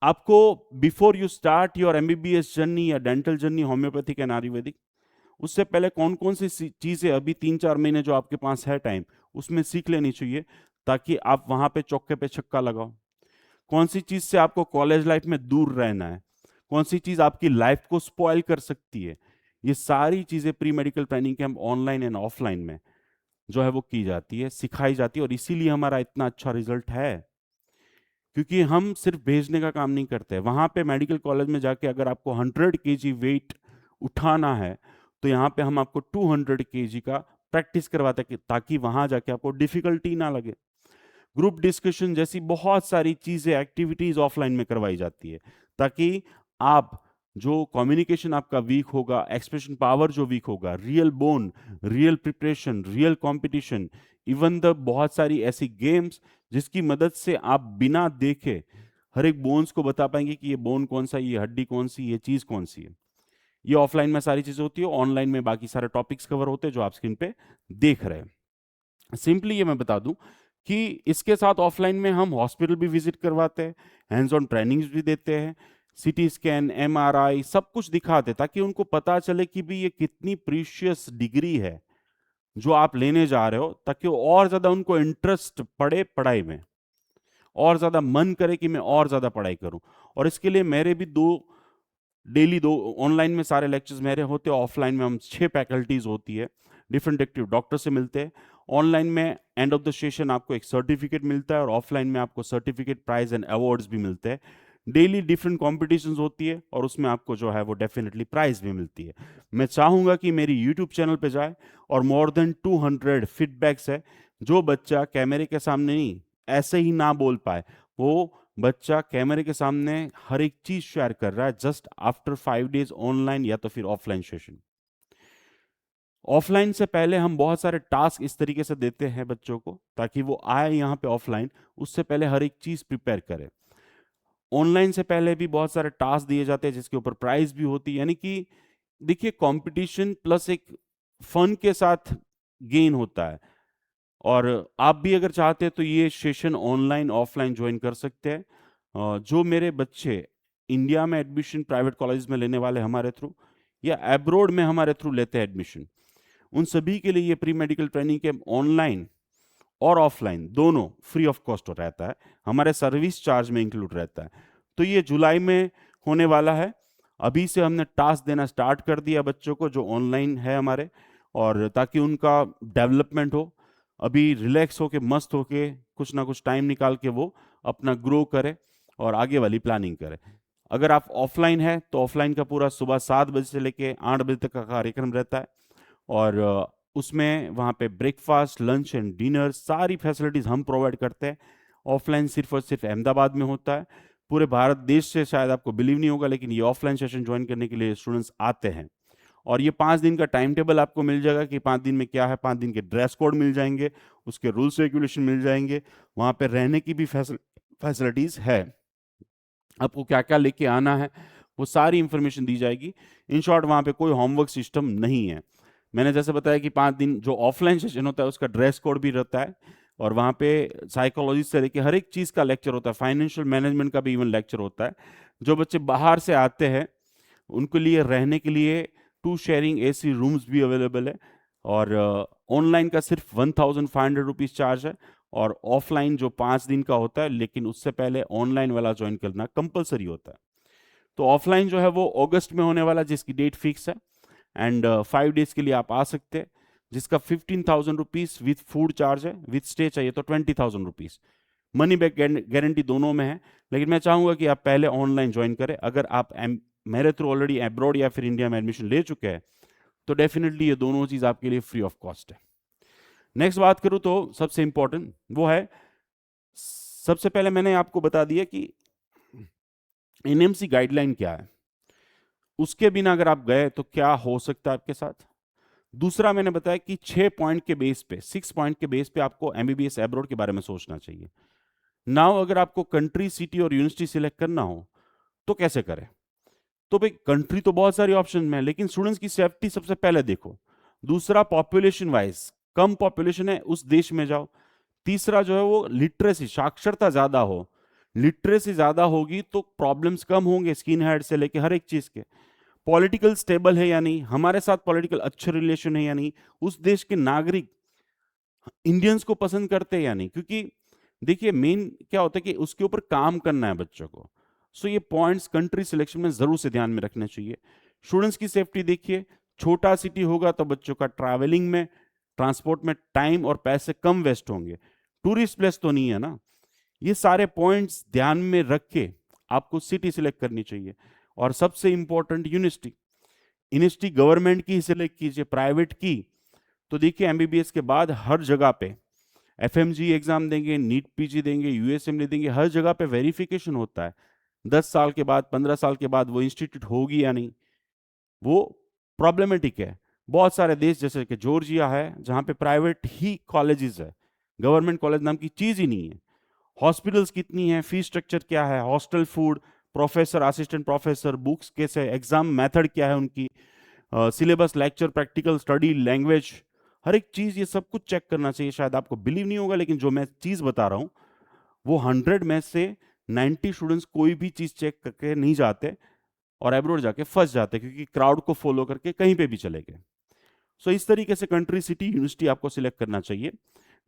आपको before you start your MBBS journey या dental journey, homeopathic and ayurvedic, उससे पहले कौन कौन सी चीजें अभी 3-4 महीने जो आपके पास है टाइम उसमें सीख लेनी चाहिए ताकि आप वहां पे चौके पे छक्का लगाओ। कौन सी चीज से आपको कॉलेज लाइफ में दूर रहना है, कौन सी चीज आपकी लाइफ को स्पॉइल कर सकती है, ये सारी चीजें pre medical training camp online and offline में जो है वो की जाती है, सिखाई जाती है, और इसीलिए हमारा इतना अच्छा रिजल्ट है, क्योंकि हम सिर्फ भेजने का काम नहीं करते। वहां पे मेडिकल कॉलेज में जाके अगर आपको 100 kg वेट उठाना है, तो यहाँ पे हम आपको 200 kg का प्रैक्टिस करवाते हैं, ताकि वहां जाके आपको डिफिकल्टी ना लगे। ग्रुप डिस्कशन जैसी बहुत सारी चीजें, एक्टिविटीज ऑफलाइन में करवाई जाती है, ताकि आप जो कम्युनिकेशन आपका वीक होगा, एक्सप्रेशन पावर जो वीक होगा, real bone, real preparation, real competition, even the बहुत सारी ऐसी गेम्स जिसकी मदद से आप बिना देखे हर एक बोन्स को बता पाएंगे कि ये बोन कौन सा, ये हड्डी कौन सी, ये चीज कौन सी है। ये ऑफलाइन में सारी चीजें होती है, ऑनलाइन में बाकी सारे टॉपिक्स कवर होते हैं जो आप स्क्रीन पे देख रहे हैं। सिंपली ये मैं बता दूं कि इसके साथ ऑफलाइन में हम हॉस्पिटल भी विजिट करवाते हैं, हैंड्स ऑन ट्रेनिंग्स भी देते हैं, सीटी स्कैन, एमआरआई सब कुछ दिखाते हैं, ताकि उनको पता चले कि भी ये कितनी प्रीशियस डिग्री है जो आप लेने जा रहे हो, ताकि और ज्यादा उनको इंटरेस्ट पड़े पढ़ाई में, और ज्यादा मन करे कि मैं और ज्यादा पढ़ाई करूं। और इसके लिए मेरे भी डेली दो ऑनलाइन में सारे लेक्चर्स मेरे होते हैं, ऑफलाइन में हम 6 फैकल्टीज होती है, डिफरेंट एक्टिव डॉक्टर से मिलते हैं। ऑनलाइन में एंड ऑफ द सेशन आपको एक सर्टिफिकेट मिलता है, और ऑफलाइन में आपको सर्टिफिकेट, प्राइज एंड अवार्ड्स भी मिलते हैं। डेली डिफरेंट कॉम्पिटिशन्स होती है, और उसमें आपको जो है वो डेफिनेटली प्राइज भी मिलती है। मैं चाहूंगा कि मेरी यूट्यूब चैनल पे जाए, और मोर देन 200 फीडबैक्स है। जो बच्चा कैमरे के सामने नहीं ऐसे ही ना बोल पाए, वो बच्चा कैमरे के सामने हर एक चीज शेयर कर रहा है, जस्ट आफ्टर 5 डेज ऑनलाइन या तो फिर ऑफलाइन सेशन। ऑफलाइन से पहले हम बहुत सारे टास्क इस तरीके से देते हैं बच्चों को, ताकि वो आए यहाँ पे ऑफलाइन, उससे पहले हर एक चीज प्रिपेयर करे। ऑनलाइन से पहले भी बहुत सारे टास्क दिए जाते हैं जिसके ऊपर प्राइज भी होती है, यानी कि देखिए कंपटीशन प्लस एक फन के साथ गेन होता है। और आप भी अगर चाहते हैं तो ये सेशन ऑनलाइन ऑफलाइन ज्वाइन कर सकते हैं। जो मेरे बच्चे इंडिया में एडमिशन प्राइवेट कॉलेज में लेने वाले हमारे थ्रू, या एब्रोड में हमारे थ्रू लेते हैं एडमिशन, उन सभी के लिए ये pre medical training camp online और ऑफलाइन दोनों फ्री ऑफ कॉस्ट रहता है, हमारे सर्विस चार्ज में इंक्लूड रहता है। तो ये जुलाई में होने वाला है। अभी से हमने टास्क देना स्टार्ट कर दिया बच्चों को जो ऑनलाइन है हमारे, और ताकि उनका डेवलपमेंट हो, अभी रिलैक्स होके, मस्त होके, कुछ ना कुछ टाइम निकाल के वो अपना ग्रो करे और आगे वाली प्लानिंग करे। अगर आप ऑफलाइन है तो ऑफलाइन का पूरा सुबह 7 बजे से लेके 8 बजे तक का कार्यक्रम रहता है, और उसमें वहाँ पे ब्रेकफास्ट, लंच एंड डिनर सारी फैसिलिटीज़ हम प्रोवाइड करते हैं। ऑफलाइन सिर्फ और सिर्फ अहमदाबाद में होता है। पूरे भारत देश से शायद आपको बिलीव नहीं होगा, लेकिन ये ऑफलाइन सेशन ज्वाइन करने के लिए स्टूडेंट्स आते हैं। और ये 5 दिन का टाइम टेबल आपको मिल जाएगा कि 5 दिन में क्या है, 5 दिन के ड्रेस कोड मिल जाएंगे, उसके रूल्स रेगुलेशन मिल जाएंगे, वहाँ पे रहने की भी फैसिलिटीज़ है, आपको क्या क्या लेके आना है वो सारी इंफॉर्मेशन दी जाएगी। इन शॉर्ट वहाँ पे कोई होमवर्क सिस्टम नहीं है। मैंने जैसे बताया कि 5 दिन जो ऑफलाइन सेशन होता है उसका ड्रेस कोड भी रहता है, और वहाँ पे साइकोलॉजी से लेके हर एक चीज़ का लेक्चर होता है, फाइनेंशियल मैनेजमेंट का भी इवन लेक्चर होता है। जो बच्चे बाहर से आते हैं उनके लिए रहने के लिए 2 शेयरिंग एसी रूम्स भी अवेलेबल है, और ऑनलाइन का सिर्फ 1500 रुपीज़ चार्ज है, और ऑफलाइन जो 5 दिन का होता है, लेकिन उससे पहले ऑनलाइन वाला ज्वाइन करना कंपलसरी होता है। तो ऑफलाइन जो है वो अगस्त में होने वाला, जिसकी डेट फिक्स है, एंड 5 डेज के लिए आप आ सकते हैं, जिसका 15,000 रुपीज़ विथ फूड चार्ज है, विथ स्टे चाहिए तो 20,000 रुपीज़। मनी बैक गारंटी दोनों में है, लेकिन मैं चाहूँगा कि आप पहले ऑनलाइन ज्वाइन करें। अगर आप मेरे थ्रू ऑलरेडी एब्रॉड या फिर इंडिया में एडमिशन ले चुके हैं तो डेफिनेटली ये दोनों चीज़ आपके लिए फ्री ऑफ कॉस्ट है। नेक्स्ट बात करूँ तो सबसे इंपॉर्टेंट वो है, सबसे पहले मैंने आपको बता दिया कि एनएमसी गाइडलाइन क्या है, उसके बिना अगर आप गए तो क्या हो सकता है आपके साथ। दूसरा मैंने बताया कि 6 पॉइंट के बेस पे, 6 पॉइंट के बेस पे आपको एमबीबीएस एब्रॉड के बारे में सोचना चाहिए। नाउ अगर आपको कंट्री, सिटी और यूनिवर्सिटी सिलेक्ट करना हो तो कैसे करें। तो भाई कंट्री तो बहुत सारी ऑप्शन में है, लेकिन स्टूडेंट्स की सेफ्टी सबसे पहले देखो। दूसरा पॉपुलेशन वाइज कम पॉपुलेशन है उस देश में जाओ। तीसरा जो है वो लिटरेसी, साक्षरता ज्यादा हो। लिटरेसी ज्यादा होगी तो प्रॉब्लम्स कम होंगे, स्किन हेड से लेके हर एक चीज के। पॉलिटिकल स्टेबल है या नहीं, हमारे साथ पॉलिटिकल अच्छे रिलेशन है या नहीं, उस देश के नागरिक इंडियंस को पसंद करते हैं या नहीं, क्योंकि देखिए मेन क्या होता है कि उसके ऊपर काम करना है बच्चों को। सो ये पॉइंट्स कंट्री सिलेक्शन में जरूर से ध्यान में रखने चाहिए। स्टूडेंट्स की सेफ्टी देखिए, छोटा सिटी होगा तो बच्चों का ट्रैवलिंग में ट्रांसपोर्ट में टाइम और पैसे कम वेस्ट होंगे, टूरिस्ट प्लेस तो नहीं है ना। ये सारे पॉइंट्स ध्यान में रख के आपको सिटी सिलेक्ट करनी चाहिए। और सबसे इंपॉर्टेंट यूनिवर्सिटी, यूनिवर्सिटी गवर्नमेंट की सिलेक्ट कीजिए, प्राइवेट की तो देखिए एमबीबीएस के बाद हर जगह पे एफएमजी एग्जाम देंगे, नीट पीजी देंगे, यूएसएमएल देंगे, हर जगह पे वेरिफिकेशन होता है 10 साल के बाद 15 साल के बाद वो इंस्टीट्यूट होगी या नहीं, वो प्रॉब्लमेटिक है। बहुत सारे देश जैसे कि जॉर्जिया है जहां पे प्राइवेट ही कॉलेजेस है, गवर्नमेंट कॉलेज नाम की चीज ही नहीं है। हॉस्पिटल्स कितनी है, फीस स्ट्रक्चर क्या है, hostel food, professor assistant professor, books कैसे, एग्जाम मेथड क्या है उनकी, syllabus, lecture, practical, study, language, हर एक चीज, ये सब कुछ चेक करना चाहिए। शायद आपको बिलीव नहीं होगा लेकिन जो मैं चीज बता रहा हूं वो 100 में से 90 स्टूडेंट्स कोई भी चीज चेक करके नहीं जाते और एब्रोड जाके फंस जाते क्योंकि क्राउड को फॉलो करके कहीं पे भी चले गए। सो इस तरीके से कंट्री, सिटी, यूनिवर्सिटी आपको सिलेक्ट करना चाहिए।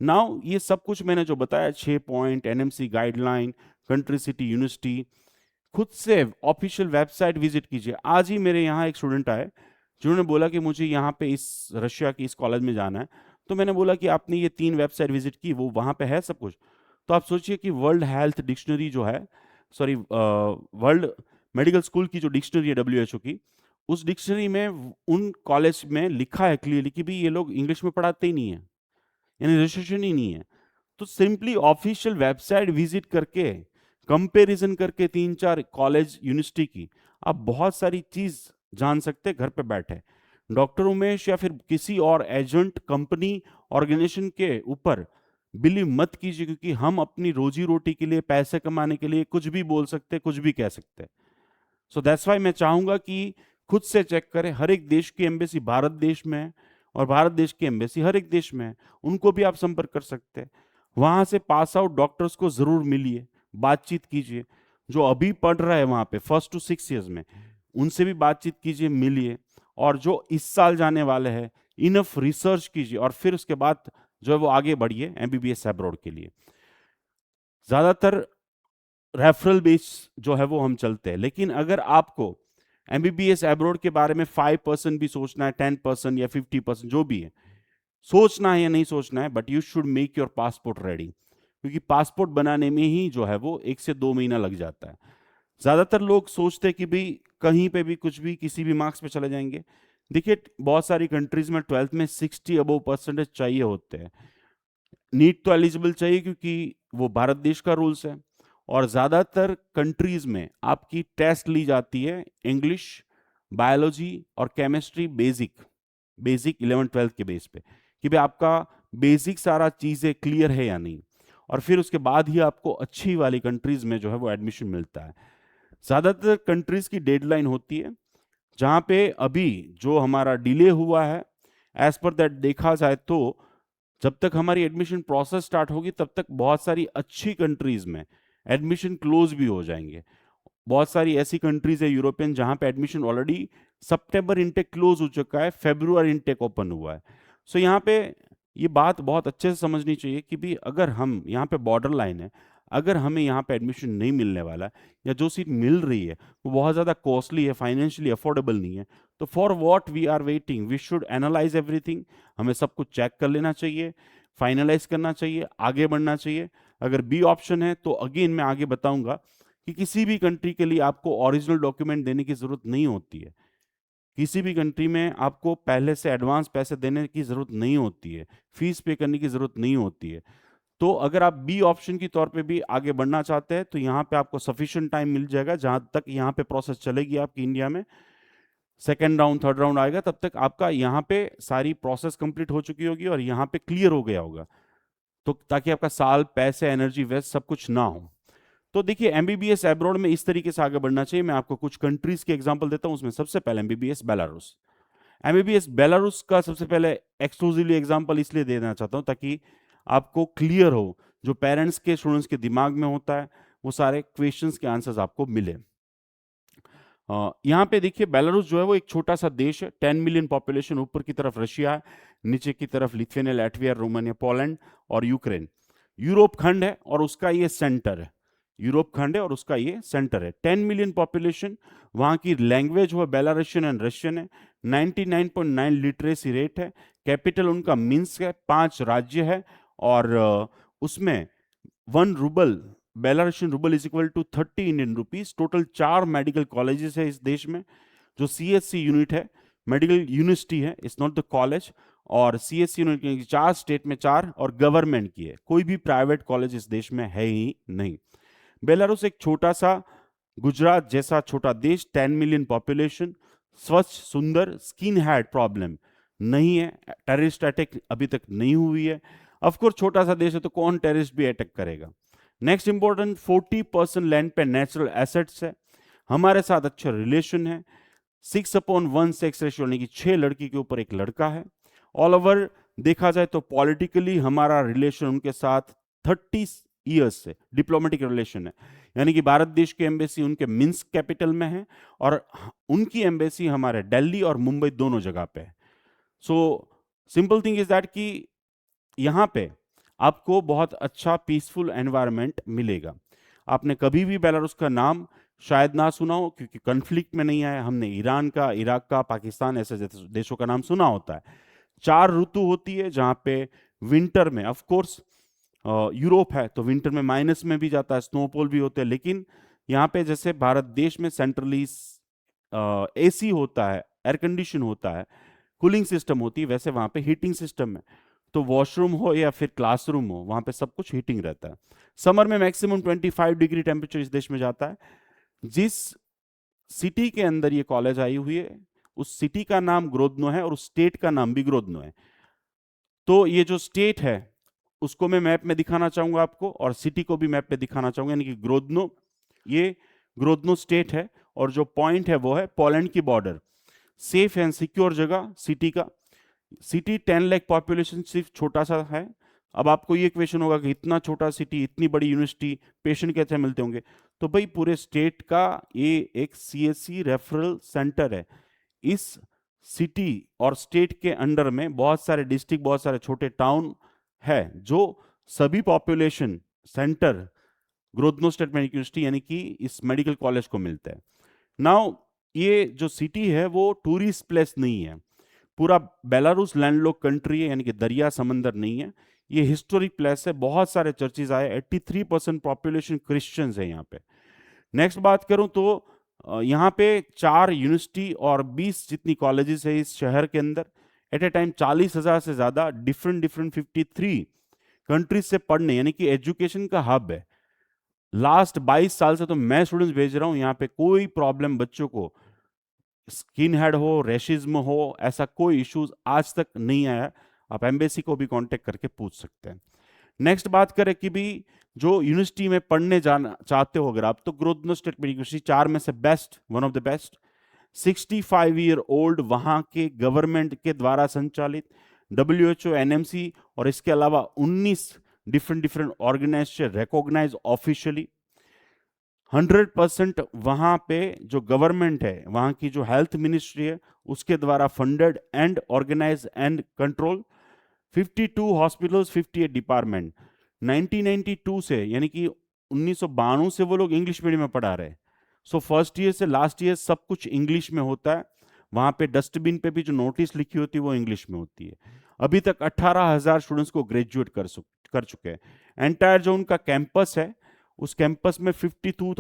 नाउ ये सब कुछ मैंने जो बताया 6 point, NMC guideline, country, city, university, खुद से ऑफिशियल वेबसाइट विजिट कीजिए। आज ही मेरे यहाँ एक स्टूडेंट आए जिन्होंने बोला कि मुझे यहाँ पे इस रशिया की इस कॉलेज में जाना है, तो मैंने बोला कि आपने ये 3 वेबसाइट विजिट की, वो वहाँ पे है सब कुछ। तो आप सोचिए कि वर्ल्ड हेल्थ डिक्शनरी जो है, सॉरी वर्ल्ड मेडिकल स्कूल की जो डिक्शनरी है WHO की, उस डिक्शनरी में उन कॉलेज में लिखा है क्लियरली कि भाई ये लोग इंग्लिश में पढ़ाते ही नहीं है, यानी रजिस्ट्रेशन ही नहीं है। तो सिंपली ऑफिशियल वेबसाइट विजिट करके कंपैरिजन करके 3-4 कॉलेज, यूनिवर्सिटी की आप बहुत सारी चीज जान सकते घर पे बैठे। डॉक्टर उमेश या फिर किसी और एजेंट, कंपनी, ऑर्गेनाइजेशन के ऊपर बिलीव मत कीजिए क्योंकि हम अपनी रोजी रोटी के लिए, पैसे कमाने के लिए कुछ भी बोल सकते, कुछ भी कह सकते। सो दैट्स वाई मैं चाहूंगा कि खुद से चेक करें। हर एक देश की एम्बेसी भारत देश में है और भारत देश की एम्बेसी हर एक देश में है, उनको भी आप संपर्क कर सकते हैं। वहां से पास आउट डॉक्टर्स को जरूर मिलिए, बातचीत कीजिए। जो अभी पढ़ रहा है वहां पे 1 to 6 ईयर्स में, उनसे भी बातचीत कीजिए, मिलिए। और जो इस साल जाने वाले हैं इनफ रिसर्च कीजिए और फिर उसके बाद जो है वो आगे बढ़िए एमबीबीएस अब्रॉड के लिए। ज्यादातर रेफरल बेस जो है वो हम चलते हैं, लेकिन अगर आपको एमबीबीएस अब्रॉड के बारे में 5% भी सोचना है, 10% या 50% जो भी है, सोचना है या नहीं सोचना है, but you should make your passport ready, क्योंकि पासपोर्ट बनाने में ही जो है वो 1 से 2 महीना लग जाता है। ज्यादातर लोग सोचते हैं कि भाई कहीं पे भी कुछ भी किसी भी मार्क्स पे चले जाएंगे। देखिए बहुत सारी कंट्रीज में 12th में 60 अबव परसेंटेज चाहिए होते हैं। नीट तो एलिजिबल चाहिए क्योंकि वो भारत देश का रूल्स है। और ज्यादातर कंट्रीज में आपकी टेस्ट ली जाती है इंग्लिश, बायोलॉजी और केमिस्ट्री, बेसिक 11th-12th के बेस पे कि भाई आपका बेसिक सारा चीजें क्लियर है या नहीं, और फिर उसके बाद ही आपको अच्छी वाली कंट्रीज में जो है वो एडमिशन मिलता है। ज्यादातर कंट्रीज की डेडलाइन होती है, जहां पे अभी जो हमारा डिले हुआ है एज पर दैट देखा जाए तो जब तक हमारी एडमिशन प्रोसेस स्टार्ट होगी तब तक बहुत सारी अच्छी कंट्रीज में एडमिशन क्लोज भी हो जाएंगे। बहुत सारी ऐसी कंट्रीज है यूरोपियन जहां पे एडमिशन ऑलरेडी सितंबर इनटेक क्लोज हो चुका है, फरवरी इनटेक ओपन हुआ है। सो यहाँ पे ये बात बहुत अच्छे से समझनी चाहिए कि भी अगर हम यहाँ पे बॉर्डर लाइन है, अगर हमें यहाँ पे एडमिशन नहीं मिलने वाला है या जो सीट मिल रही है वो बहुत ज़्यादा कॉस्टली है, फाइनेंशियली अफोर्डेबल नहीं है, तो for what we are waiting, we should analyse everything. हमें सब कुछ चेक कर लेना चाहिए, फाइनलाइज करना चाहिए, आगे बढ़ना चाहिए। अगर बी ऑप्शन है तो अगेन मैं आगे बताऊंगा कि किसी भी कंट्री के लिए आपको ओरिजिनल डॉक्यूमेंट देने की जरूरत नहीं होती है। किसी भी कंट्री में आपको पहले से एडवांस पैसे देने की जरूरत नहीं होती है, फीस पे करने की जरूरत नहीं होती है। तो अगर आप बी ऑप्शन के तौर पे भी आगे बढ़ना चाहते हैं तो यहाँ पे आपको सफिशिएंट टाइम मिल जाएगा। जहां तक यहाँ पे प्रोसेस चलेगी आपकी इंडिया में, सेकेंड राउंड, थर्ड राउंड आएगा तब तक आपका यहाँ पे सारी प्रोसेस कंप्लीट हो चुकी होगी और यहाँ पे क्लियर हो गया होगा, तो ताकि आपका साल, पैसे, एनर्जी वेस्ट सब कुछ ना हो। तो देखिए एमबीबीएस अब्रॉड में इस तरीके से आगे बढ़ना चाहिए। मैं आपको कुछ कंट्रीज के एग्जांपल देता हूं, उसमें सबसे पहले एमबीबीएस बेलारूस। एमबीबीएस बेलारूस का सबसे पहले एक्सक्लूसिवली एग्जांपल इसलिए देना चाहता हूं ताकि आपको क्लियर हो, जो पेरेंट्स के, स्टूडेंट्स के दिमाग में होता है वो सारे क्वेश्चंस के आंसर्स आपको मिले। यहाँ पे देखिए बेलारूस जो है वो एक छोटा सा देश है, 10 मिलियन पॉपुलेशन, ऊपर की तरफ रशिया है, नीचे की तरफ लिथुआनिया, लैटविया, रोमानिया, पोलैंड और यूक्रेन। यूरोप खंड है और उसका ये सेंटर है, यूरोप खंड है और उसका ये सेंटर है। 10 मिलियन पॉपुलेशन, वहाँ की लैंग्वेज वो बेलारूसियन एंड रशियन है। 99.9 लिटरेसी रेट है। कैपिटल उनका मिन्स्क है, 5 राज्य है, और उसमें 1 rouble, Belarusian rouble is equal to 30 Indian rupees. Total 4 medical colleges है इस देश में। जो सीएचसी यूनिट है, मेडिकल यूनिवर्सिटी है, इट्स नॉट द कॉलेज। और सीएचसी यूनिट 4 स्टेट में 4 और गवर्नमेंट की है, कोई भी प्राइवेट कॉलेज इस देश में है ही नहीं। बेलारूस एक छोटा सा गुजरात जैसा छोटा देश, 10 मिलियन पॉपुलेशन, स्वच्छ सुंदर, स्किन हेड प्रॉब्लम नहीं है, टेररिस्ट अटैक अभी तक नहीं हुई है। ऑफकोर्स छोटा सा देश है तो कौन टेररिस्ट भी अटैक करेगा। नेक्स्ट इंपॉर्टेंट, 40% लैंड पे नेचुरल एसेट्स है, हमारे साथ अच्छा रिलेशन है। 6/1 सेक्स रेशियो यानी कि 6 लड़की के ऊपर 1 लड़का है। ऑल ओवर देखा जाए तो पॉलिटिकली हमारा रिलेशन उनके साथ 30 ईयर्स से डिप्लोमेटिक रिलेशन है, यानी कि भारत देश की एम्बेसी उनके मिन्स्क कैपिटल में है और उनकी एम्बेसी हमारे दिल्ली और मुंबई दोनों जगह पे है। So simple thing is that कि यहाँ पे आपको बहुत अच्छा पीसफुल एनवायरनमेंट मिलेगा। आपने कभी भी बेलारूस का नाम शायद ना सुना हो क्योंकि कॉन्फ्लिक्ट में नहीं आया। हमने ईरान का, इराक का, पाकिस्तान ऐसे देशों का नाम सुना होता है। 4 ऋतु होती है जहाँ पे विंटर में ऑफ कोर्स यूरोप है तो विंटर में माइनस में भी जाता है, स्नोफॉल भी होते हैं, लेकिन यहाँ पे जैसे भारत देश में सेंट्रली एसी होता है, एयर कंडीशन होता है, कूलिंग सिस्टम होती है, वैसे वहाँ पे हीटिंग सिस्टम है। तो वॉशरूम हो या फिर क्लासरूम हो, वहाँ पे सब कुछ हीटिंग रहता है। समर में मैक्सिमम 25 डिग्री टेम्परेचर इस देश में जाता है। जिस सिटी के अंदर ये कॉलेज आई हुई है उस सिटी का नाम ग्रोदनो है और उस स्टेट का नाम भी ग्रोदनो है। तो ये जो स्टेट है उसको मैं मैप में दिखाना चाहूंगा आपको, और सिटी को भी मैप में दिखाना चाहूंगा, यानी कि ग्रोदनो, ये ग्रोदनो स्टेट है और जो पॉइंट है वो है पोलैंड की बॉर्डर। सेफ एंड सिक्योर जगह सिटी का। सिटी 10 लाख पॉपुलेशन, सिर्फ छोटा सा है। अब आपको ये क्वेश्चन होगा कि इतना छोटा सिटी, इतनी बड़ी यूनिवर्सिटी, पेशेंट कैसे मिलते होंगे? तो भाई पूरे स्टेट का ये एक सीएससी रेफरल सेंटर है। इस सिटी और स्टेट के अंडर में बहुत सारे डिस्ट्रिक्ट, बहुत सारे छोटे टाउन है, जो सभी population centre Grodno State Medical University यानी कि इस मेडिकल कॉलेज को मिलता है। नाउ ये जो सिटी है वो टूरिस्ट प्लेस नहीं है, पूरा बेलारूस लैंडलॉक कंट्री है, यानी कि दरिया समंदर नहीं है। ये हिस्टोरिक प्लेस है, बहुत सारे चर्चेज आए, 83% पॉपुलेशन क्रिश्चियंस है यहाँ पे। नेक्स्ट बात करूं तो यहाँ पे 4 यूनिवर्सिटी और 20 जितनी कॉलेजेस है इस शहर के अंदर। एट ए टाइम 40,000 से ज्यादा डिफरेंट 53 कंट्रीज से पढ़ने, यानी कि एजुकेशन का हब है। लास्ट 22 साल से तो मैं स्टूडेंट्स भेज रहा हूँ यहाँ पे, कोई प्रॉब्लम बच्चों को स्किन हेड हो, रेशिज्म हो, ऐसा कोई इश्यूज आज तक नहीं आया। आप एम्बेसी को भी कांटेक्ट करके पूछ सकते हैं। नेक्स्ट बात करें कि भी जो यूनिवर्सिटी में पढ़ने जाना चाहते हो अगर आप, तो ग्रोदनो स्टेट मेडिकल यूनिवर्सिटी 4 में से best, one of the best. 65 year old, वहां के गवर्नमेंट के द्वारा संचालित, WHO, NMC और इसके अलावा 19 डिफरेंट ऑर्गेनाइजेशन रिकॉग्नाइज ऑफिशियली। 100% वहां पे जो गवर्नमेंट है, वहां की जो हेल्थ मिनिस्ट्री है, उसके द्वारा funded and organise and control. 52 hospitals, 58 department. 1992 से, यानी कि 1992 से वो लोग इंग्लिश मीडियम में पढ़ा रहे। सो फर्स्ट ईयर से लास्ट ईयर सब कुछ इंग्लिश में होता है। वहां पे डस्टबिन पे भी जो नोटिस लिखी होती है वो इंग्लिश में होती है। अभी तक 18,000 स्टूडेंट्स को ग्रेजुएट कर चुके हैं। एंटायर जो उनका कैंपस है, उस कैंपस में 52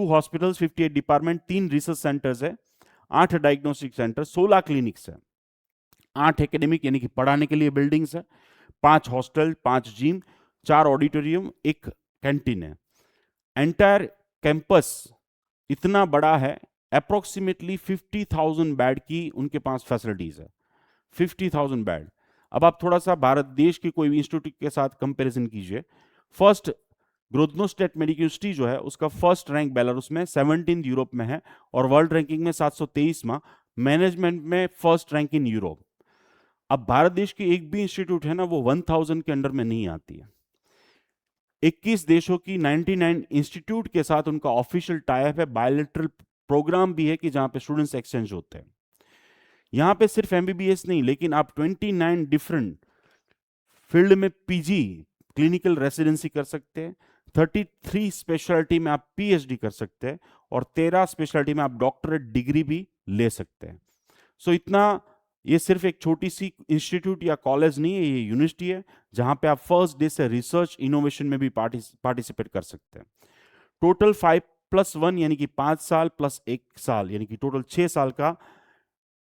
हॉस्पिटल्स, 58 डिपार्टमेंट, 3 रिसर्च सेंटर्स है, 8 डायग्नोस्टिक सेंटर, 16 क्लिनिक्स है, 8 एकेडमिक यानी कि पढ़ाने के लिए बिल्डिंग्स है, 5 हॉस्टल, 5 जिम, 4 ऑडिटोरियम, 1 कैंटीन है। एंटायर कैंपस इतना बड़ा है, अप्रोक्सीमेटली 50,000 बेड की उनके पास फैसिलिटीज है। 50,000 बेड। अब आप थोड़ा सा भारत देश के कोई भी इंस्टीट्यूट के साथ कंपैरिजन कीजिए। फर्स्ट ग्रोदनो स्टेट मेडिकल यूनिवर्सिटी जो है उसका फर्स्ट रैंक बेलारूस में 17 यूरोप में है और वर्ल्ड रैंकिंग में 723वां, मैनेजमेंट में फर्स्ट रैंक इन यूरोप। अब भारत देश की एक भी इंस्टीट्यूट है ना वो 1000 के अंडर में नहीं आती है। 21 देशों की 99 इंस्टीट्यूट के साथ उनका ऑफिशियल टाइप है, बायलैटरल प्रोग्राम भी है कि जहां पे स्टूडेंट्स एक्सचेंज होते हैं। यहां पे सिर्फ एमबीबीएस नहीं, लेकिन आप 29 डिफरेंट फील्ड में पीजी क्लिनिकल रेसिडेंसी कर सकते हैं, 33 स्पेशलिटी में आप पीएचडी कर सकते हैं और 13 स्पेशलिटी में आप डॉक्टरेट डिग्री भी ले सकते हैं। सो इतना, ये सिर्फ एक छोटी सी इंस्टीट्यूट या कॉलेज नहीं है, ये यूनिवर्सिटी है जहां पे आप फर्स्ट डे से रिसर्च इनोवेशन में भी पार्टिसिपेट कर सकते हैं। टोटल 5+1 यानी कि 5 साल प्लस 1 साल यानी कि टोटल 6 साल का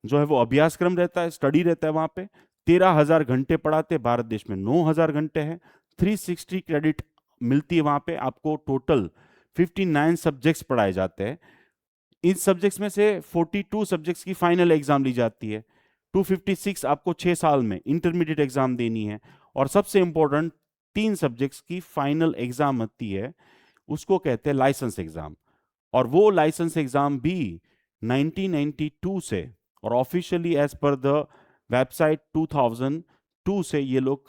जो है वो अभ्यासक्रम रहता है, स्टडी रहता है। वहां पे 13,000 घंटे पढ़ाते हैं, भारत देश में 9,000 घंटे हैं। 360 क्रेडिट मिलती है वहां पे आपको। टोटल 59 सब्जेक्ट्स पढ़ाए जाते हैं। इन सब्जेक्ट्स में से 42 सब्जेक्ट्स की फाइनल एग्जाम ली जाती है। 256 आपको 6 साल में इंटरमीडिएट एग्जाम देनी है। और सबसे इंपॉर्टेंट 3 सब्जेक्ट्स की फाइनल एग्जाम आती है, उसको कहते हैं लाइसेंस एग्जाम। और वो लाइसेंस एग्जाम भी 1992 से और officially as per the website 2002 से ये लोग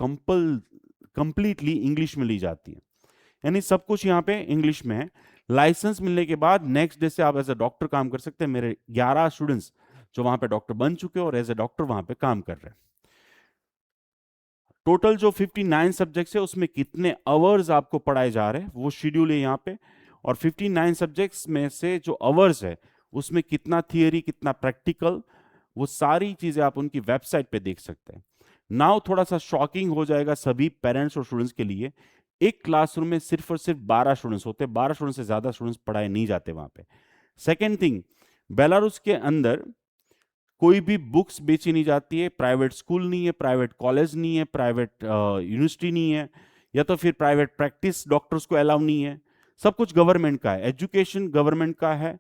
कंप्लीटली इंग्लिश में ली जाती है। यानी सब कुछ यहाँ पे इंग्लिश में है। लाइसेंस मिलने के बाद नेक्स्ट डे से आप एज ए डॉक्टर काम कर सकते हैं। मेरे 11 स्टूडेंट्स जो वहां पे डॉक्टर बन चुके हैं और एज ए डॉक्टर वहां पे काम कर रहे हैं। टोटल जो 59 सब्जेक्ट्स है उसमें कितने आवर्स आपको पढ़ाए जा रहे हैं वो शेड्यूल है यहाँ पे। और 59 सब्जेक्ट्स में से जो आवर्स है उसमें कितना थियरी कितना प्रैक्टिकल, वो सारी चीजें आप उनकी वेबसाइट पे देख सकते हैं। नाउ थोड़ा सा शॉकिंग हो जाएगा सभी पेरेंट्स और स्टूडेंट्स के लिए। एक क्लासरूम में सिर्फ और सिर्फ 12 स्टूडेंट्स होते हैं। 12 स्टूडेंट्स से ज्यादा स्टूडेंट्स पढ़ाए नहीं जाते वहां पे। सेकेंड थिंग, बेलारूस के अंदर कोई भी बुक्स बेची नहीं जाती है। प्राइवेट स्कूल नहीं है, प्राइवेट कॉलेज नहीं है, प्राइवेट यूनिवर्सिटी नहीं है, या तो फिर प्राइवेट प्रैक्टिस डॉक्टर्स को अलाउ नहीं है। सब कुछ गवर्नमेंट का है। एजुकेशन गवर्नमेंट का है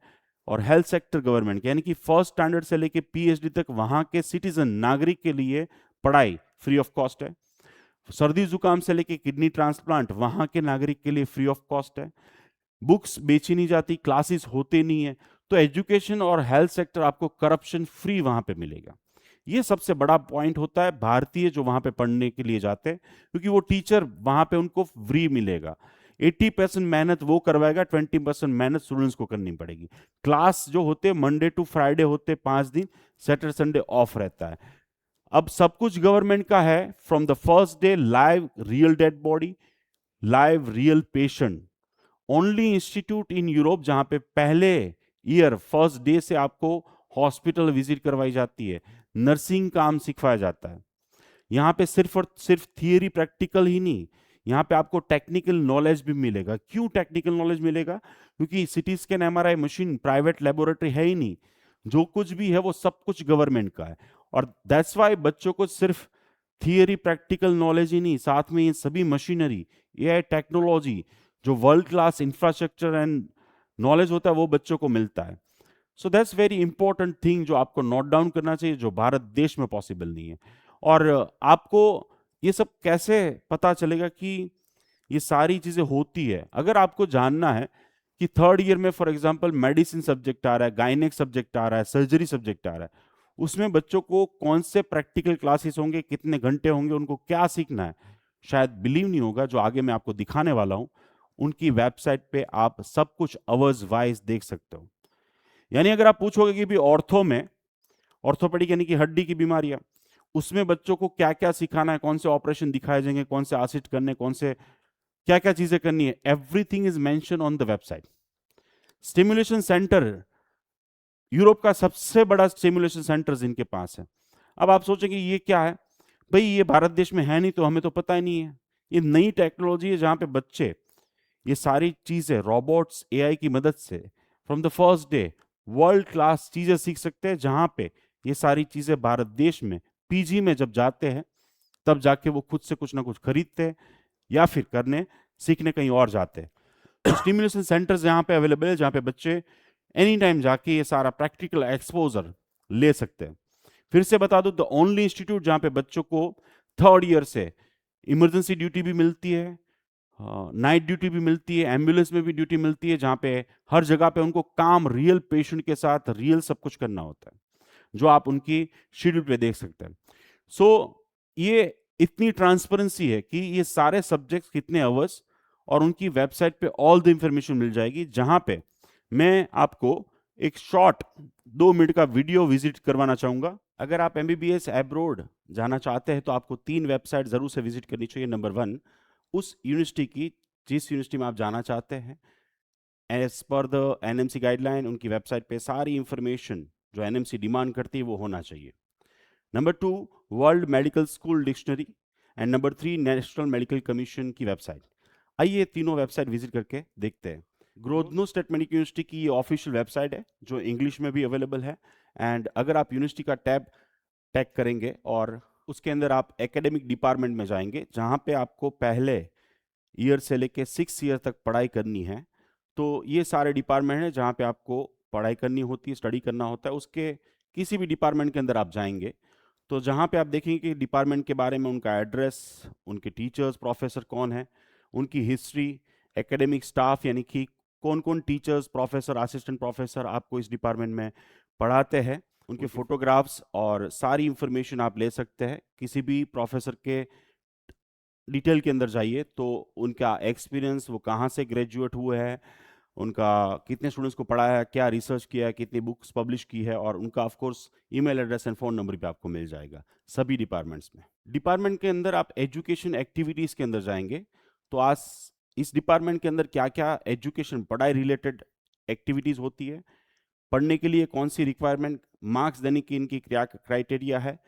और हेल्थ सेक्टर गवर्नमेंट का, यानी कि फर्स्ट स्टैंडर्ड से लेके पीएचडी तक वहां के सिटीजन नागरिक के लिए पढ़ाई फ्री ऑफ कॉस्ट है। सर्दी जुकाम से लेके किडनी ट्रांसप्लांट वहां के नागरिक के लिए फ्री ऑफ कॉस्ट है। बुक्स बेची नहीं जाती, क्लासेस होते नहीं है। तो एजुकेशन और हेल्थ सेक्टर आपको करप्शन फ्री वहां पे मिलेगा। ये सबसे बड़ा पॉइंट होता है भारतीय जो वहां पे पढ़ने के लिए जाते हैं, क्योंकि वो टीचर वहां पे उनको फ्री मिलेगा। 80% मेहनत वो करवाएगा, 20% मेहनत स्टूडेंट्स को करनी पड़ेगी। क्लास जो होते हैं मंडे टू फ्राइडे होते 5 दिन, सैटरडे संडे ऑफ रहता है। अब सब कुछ गवर्नमेंट का है। From the first day live real dead body, live real patient. Only institute in Europe जहां पे पहले ईयर फर्स्ट डे से आपको हॉस्पिटल विजिट करवाई जाती है, नर्सिंग काम सिखाया जाता है। यहाँ पे सिर्फ और सिर्फ थियरी प्रैक्टिकल ही नहीं, यहाँ पे आपको टेक्निकल नॉलेज भी मिलेगा। क्यों टेक्निकल नॉलेज मिलेगा? क्योंकि CT scan MRI machine private laboratory है ही नहीं। जो कुछ भी है वो सब कुछ गवर्नमेंट का है। और दैट्स वाई बच्चों को सिर्फ थियरी प्रैक्टिकल नॉलेज ही नहीं, साथ में ये सभी मशीनरी, एआई टेक्नोलॉजी, जो world class infrastructure and knowledge होता है वो बच्चों को मिलता है। So that's very important thing जो आपको नोट डाउन करना चाहिए, जो भारत देश में पॉसिबल नहीं है। और आपको ये सब कैसे पता चलेगा कि ये सारी चीजें होती है? अगर आपको जानना है कि थर्ड ईयर में फॉर एग्जांपल मेडिसिन सब्जेक्ट आ रहा है, गायनेक सब्जेक्ट आ रहा है, सर्जरी सब्जेक्ट आ रहा है, उसमें बच्चों को कौन से प्रैक्टिकल क्लासेस होंगे, कितने घंटे होंगे, उनको क्या सीखना है, शायद बिलीव नहीं होगा। जो आगे मैं आपको दिखाने वाला हूं उनकी वेबसाइट पे आप सब कुछ अवर्स वाइज देख सकते हो। यानी अगर आप पूछोगे कि भी ऑर्थो में, ऑर्थोपेडिक यानी कि हड्डी की बीमारियां, उसमें बच्चों को क्या क्या सिखाना है, कौन से ऑपरेशन दिखाए जाएंगे, कौन से आसिस्ट करने, कौन से क्या क्या चीजें करनी है, everything is mention on the website. Stimulation centre, Europe का सबसे बड़ा स्टिमुलेशन सेंटर इनके पास है। अब आप सोचेंगे ये क्या है भाई, ये भारत देश में है नहीं तो हमें तो पता ही नहीं है। ये नई टेक्नोलॉजी है जहां पे बच्चे ये सारी चीजें रोबोट्स एआई की मदद से from the first day world class चीजें सीख सकते हैं। जहां पे ये सारी चीजें भारत देश में पीजी में जब जाते हैं तब जाके वो खुद से कुछ ना कुछ खरीदते हैं या फिर करने सीखने कहीं और जाते हैं। स्टिमुलेशन सेंटर्स यहाँ पे अवेलेबल है जहाँ पे बच्चे एनी टाइम जाके ये सारा प्रैक्टिकल एक्सपोजर ले सकते हैं। फिर से बता दूं, द ओनली इंस्टीट्यूट जहाँ पे बच्चों को थर्ड ईयर से इमरजेंसी ड्यूटी भी मिलती है, नाइट ड्यूटी भी मिलती है, एम्बुलेंस में भी ड्यूटी मिलती है, जहाँ पे हर जगह पे उनको काम रियल पेशेंट के साथ रियल सब कुछ करना होता है, जो आप उनकी शेड्यूल पे देख सकते हैं। सो ये इतनी ट्रांसपेरेंसी है कि ये सारे सब्जेक्ट्स कितने अवर्स और उनकी वेबसाइट पे ऑल द इंफॉर्मेशन मिल जाएगी। जहां पे मैं आपको एक शॉर्ट 2 मिनट का वीडियो विजिट करवाना चाहूंगा। अगर आप एमबीबीएस एब्रोड जाना चाहते हैं तो आपको 3 वेबसाइट जरूर से विजिट करनी चाहिए। नंबर 1, उस यूनिवर्सिटी की जिस यूनिवर्सिटी में आप जाना चाहते हैं, as per the NMC guideline उनकी वेबसाइट पे सारी इंफॉर्मेशन जो एनएमसी डिमांड करती है वो होना चाहिए। Number 2, world medical school dictionary, and number 3, national medical commission की वेबसाइट। आइए तीनों वेबसाइट विजिट करके देखते हैं। ग्रोथनो स्टेट मेडिकल यूनिवर्सिटी की ये ऑफिशियल वेबसाइट है जो इंग्लिश में भी अवेलेबल है। एंड अगर आप यूनिवर्सिटी का टैब टैग करेंगे और उसके अंदर आप एकेडमिक डिपार्टमेंट में जाएंगे, जहाँ पे आपको पहले ईयर से लेके 6 ईयर तक पढ़ाई करनी है, तो ये सारे डिपार्टमेंट हैं जहाँ पे आपको पढ़ाई करनी होती है, स्टडी करना होता है। उसके किसी भी डिपार्टमेंट के अंदर आप जाएंगे तो जहाँ पे आप देखेंगे कि डिपार्टमेंट के बारे में उनका एड्रेस, उनके टीचर्स प्रोफेसर कौन है, उनकी हिस्ट्री, एकेडमिक स्टाफ यानी कि कौन कौन टीचर्स प्रोफेसर असिस्टेंट प्रोफेसर आपको इस डिपार्टमेंट में पढ़ाते हैं, उनके फोटोग्राफ्स और सारी इंफॉर्मेशन आप ले सकते हैं। किसी भी प्रोफेसर के डिटेल के अंदर जाइए तो उनका एक्सपीरियंस, वो कहाँ से ग्रेजुएट हुए हैं, उनका कितने स्टूडेंट्स को पढ़ाया है, क्या रिसर्च किया है, कितनी बुक्स पब्लिश की है, और उनका of course email address and phone number भी आपको मिल जाएगा सभी डिपार्टमेंट्स में। डिपार्टमेंट के अंदर आप एजुकेशन एक्टिविटीज़ के अंदर जाएंगे तो आज इस डिपार्टमेंट के अंदर क्या क्या एजुकेशन पढ़ाई रिलेटेड एक्टिविटीज़ होती है, पढ़ने के लिए कौन सी रिक्वायरमेंट, मार्क्स देने की इनकी क्या क्राइटेरिया है,